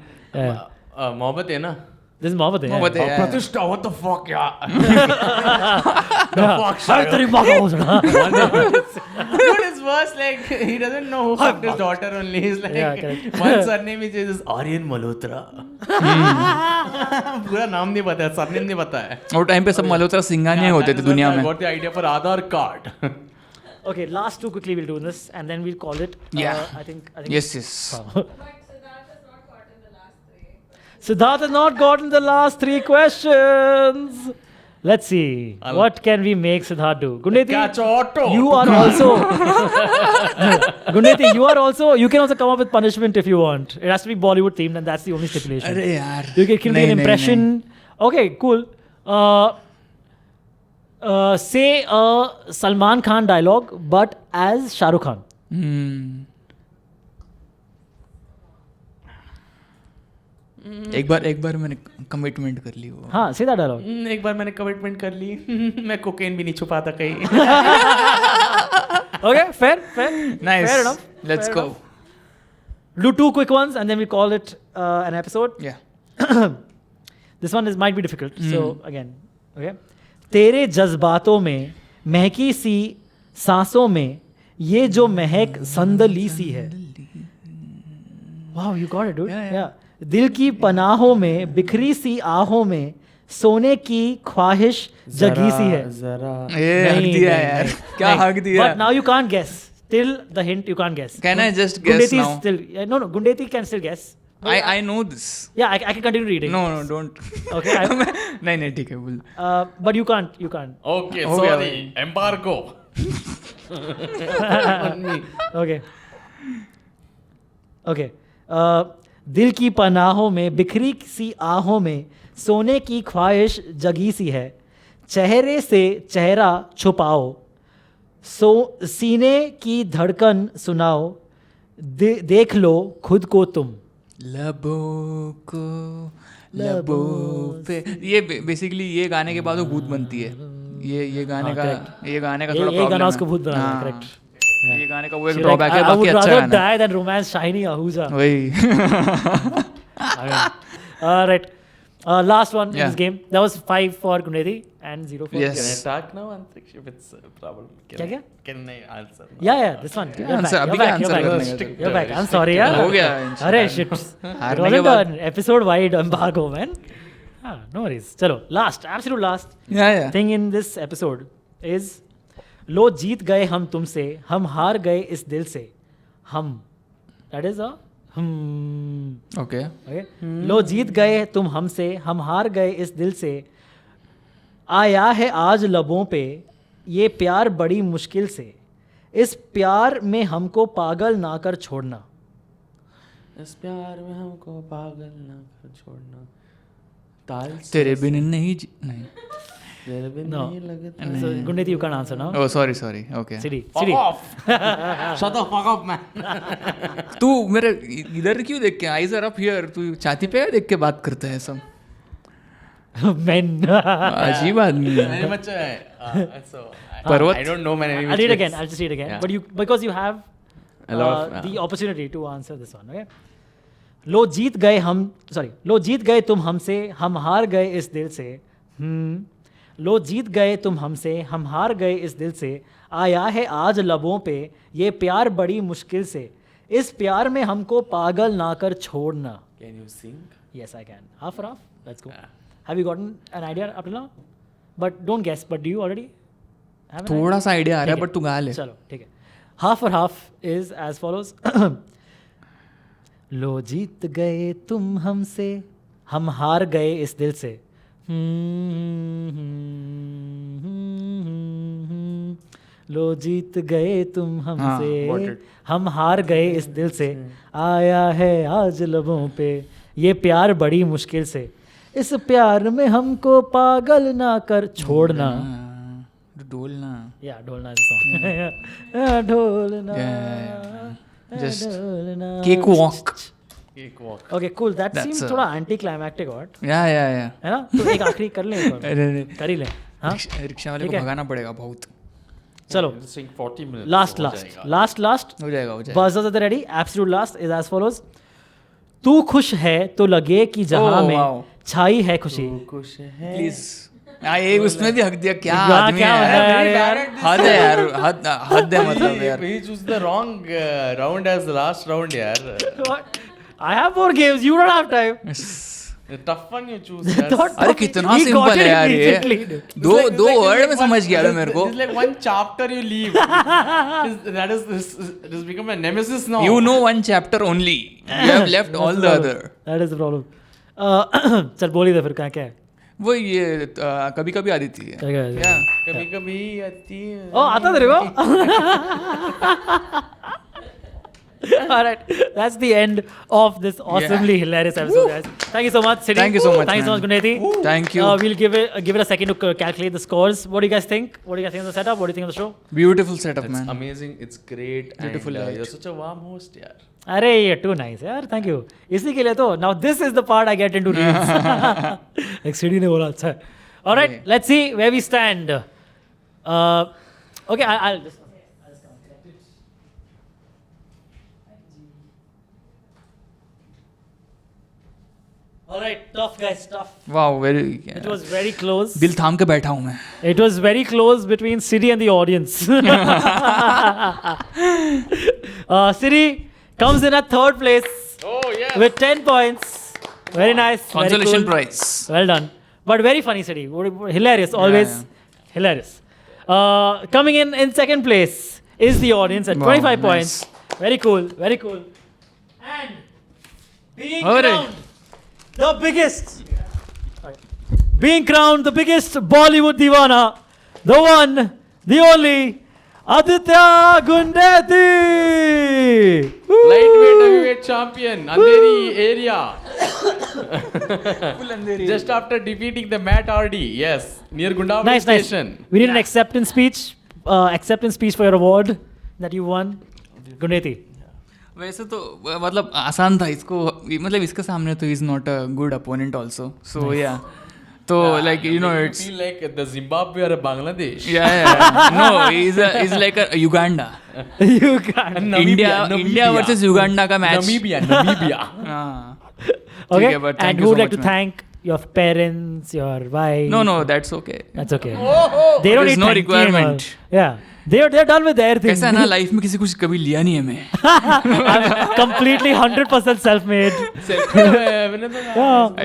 मोहब्बत है ना. This is Mohabbat hai. Pratishtha, what the fuck, yeah. Dude, it's worse, like, he doesn't know who fucked his daughter only. He's like, one surname is just Aryan Malhotra. पूरा नाम नहीं पता है, surname नहीं पता है. वो टाइम पे सब मल्होत्रा सिंघानिया होते थे दुनिया में. I got the idea for Aadhaar card. Okay, last two quickly we'll do this and then we'll call it. Yeah. I think Yes. But Siddharth has not gotten the last 3 questions. Siddharth has not gotten the last 3 questions. Let's see. What can we make Siddharth do? Gundeti, Catch auto. you are also. Gundeti, you can also come up with punishment if you want. It has to be Bollywood themed, and that's the only stipulation. अरे यार. You can give an impression. Okay, cool. Say a Salman Khan dialogue, but as Shah Rukh Khan. एक बार मैंने commitment कर ली वो. हाँ, say that dialogue. एक बार मैंने commitment कर ली. मैं कोकेन भी नहीं छुपाता कहीं. Okay, fair. Nice. Fair enough. Let's Fair go. enough. Do 2 quick ones and then we call it an episode. Yeah. This one might be difficult. So again, okay. तेरे जज्बातों में महकी सी सांसों में ये जो महक संदली सी है. Wow, you got it, dude. Yeah. दिल की पनाहों में बिखरी सी आहों में सोने की ख्वाहिश जगी सी है. हक दिया यार. क्या हक दिया. But now you can't guess. Till the hint, you can't guess. Can I just guess now? No, Gundeti can still guess. I know this. Yeah, I can continue reading. No, don't. Okay. नहीं ठीक है बोल. But you can't. Okay, sorry. Embargo. Okay. दिल की पनाहों में बिखरी सी आहों में सोने की ख्वाहिश जगी सी है, चेहरे से चेहरा छुपाओ, सीने की धड़कन सुनाओ, देख लो खुद को तुम। लबों पे ये बेसिकली ये गाने के बाद वो भूत बनती है। ये गाने का थोड़ा ये गाना उसको भूत बनाना है, करेक्ट। ये गाने का वो एक ड्रॉबैक है, बाकी अच्छा गाना है। Die than romance shiny Ahuja. वही। Right. Last one in this game. That was 5 for Guneti and 0 for. Yes. Can I talk now? If it's a problem. क्या? Can I answer? Yeah. This one. You're back. You're back. I'm sorry, यार. हो गया। अरे shit. It wasn't an episode-wide embargo, man. No worries. चलो, absolute last thing in this episode is लो जीत गए हम तुमसे, हम हार गए इस दिल से, हम. That is a Okay. लो जीत गए तुम हमसे, हम हार गए इस दिल से, आया है आज लबों पे ये प्यार बड़ी मुश्किल से, इस प्यार में हमको पागल ना कर छोड़ना। इस प्यार में हमको पागल ना कर छोड़ना, ताल तेरे बिन नहीं तेरे बिन नहीं लगता। So, Guneti, you can't answer now. Oh, sorry. Okay. Siri. Fuck off. Shut the fuck up, man. तू मेरे इधर क्यों देख के, eyes are up here, तू छाती पे देख के बात करता है सब। Men. अजीब आदमी है। Very much. पर्वत। I don't know, man. I'll read it again. I'll just read it again. Yeah. But because you have the opportunity to answer this one, okay? लो जीत गए तुम हमसे, हम हार गए इस दिल से, लो जीत गए तुम हमसे, हम हार गए इस दिल से, आया है आज लबों पे ये प्यार बड़ी मुश्किल से, इस प्यार में हमको पागल ना कर छोड़ना। Can you sing? Yes, I can. Half for half. Let's go. Have you gotten an idea up till now? But don't guess. But do you already have an idea? थोड़ा सा आइडिया आ रहा है, बट तू गा ले। चलो ठीक है। Half for half is as follows. लो जीत गए तुम हमसे, हम हार गए इस दिल से, लो जीत गए तुम हमसे, हम हार गए इस दिल से, आया है आज लबों पे ये प्यार बड़ी मुश्किल से, इस प्यार में हमको पागल ना कर छोड़ना। ढोलना। Yeah, Dholna is the song. Dholna. Just Dholna. cakewalk. Okay, cool. That seems थोड़ा anticlimactic what? Yeah. है ना? तो एक आखिरी कर लें एक बार। अरे कर ही लें। हाँ? रिक्शा वाले को भगाना पड़ेगा बहुत। चलो। 40 minutes. Last. हो जाएगा। Buzzers are ready. Absolute last is as follows. तू खुश है तो लगे कि जहां में छाई है खुशी। खुश है। Please. ये उसमें भी हक दिया, क्या आदमी है यार। हद है यार, हद है मतलब यार। He chose the wrong round as the last round यार। What? I have 4 games. You don't have time. The tough one you choose. Yes. अरे कितना सिंपल है यार ये। दो वर्ड में समझ गया था मेरे को। It's like one chapter you leave. That is become a nemesis now. You know one chapter only. You have left all the other. That is the problem. चल बोल ही दे फिर क्या है? वो ये कभी कभी आती थी। क्या? कभी आती है। Oh, आता तेरे को? All right, that's the end of this awesomely hilarious episode, guys. Thank you so much, Siri. Thank you so much. Thank you so much, Guneti. Thank you. We'll give it a second to calculate the scores. What do you guys think? What do you guys think of the setup? What do you think of the show? Beautiful setup, It's man. amazing. It's great. Beautiful. And, you're such a warm host, yaar. अरे you're too nice यार, thank you. इसी के लिए तो now this is the part I get into reels. एक सीढ़ी ने बोला अच्छा है. All right, let's see where we stand. Okay, I'll just. All right, tough guys, tough. Wow, very. It was very close. दिल थाम के बैठा हूँ मैं. It was very close between Siri and the audience. Siri comes in at 3rd place. Oh, yes. With 10 points. Very nice. Consolation very cool. prize. Well done. But very funny, Siri. Hilarious. Always hilarious. Coming in 2nd place is the audience at 25 points. Very cool. Very cool. And being crowned the biggest Bollywood Divana, the one, the only, Aditya Gundeti. Lightweight heavyweight champion, Andheri area. Just after defeating the Matt Hardy, yes, near Gundabad station. Nice. We need an acceptance speech for your award that you won, Gundeti. वैसे तो मतलब आसान था इसको, मतलब इसके सामने तो is not a good opponent also, so या तो like you know it's feel like the Zimbabwe or Bangladesh. नो is like a Uganda, India versus Uganda का match. Namibia. Okay, and who would like to thank your parents, your wife? No, that's okay. That's okay. They don't need no requirement. Yeah, they're done with their thing. कैसा ना life में किसी कुछ कभी लिया नहीं है मैं. I'm completely 100% self-made.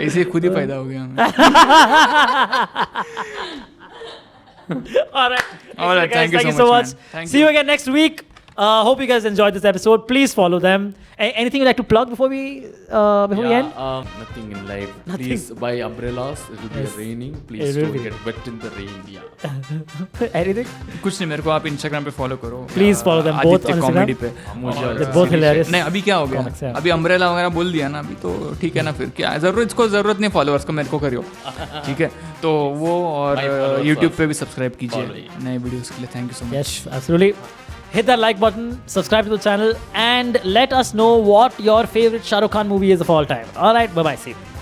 ऐसे खुद ही पैदा हो गया मैं. All right. Thank you so much. See you again next week. Hope you guys enjoyed this episode. Please follow them. Anything you'd like to plug before we end? Nothing in life. Please buy umbrellas. It will be raining. Please don't get wet in the rain. Yeah. Anything? कुछ नहीं, मेरे को आप Instagram पे follow करो. Please follow them both on Comedy पे. They're both hilarious. नहीं अभी क्या हो गया? अभी umbrella वगैरह बोल दिया ना, अभी तो ठीक है ना, फिर क्या जरूरत नहीं followers को, मेरे को करियो. ठीक है, तो वो और YouTube पे भी सब्सक्राइब कीजिए नए वीडियोस के लिए. Thank you so much. Yes, absolutely. Hit that like button, subscribe to the channel, and let us know what your favorite Shah Rukh Khan movie is of all time. All right, bye-bye. See you.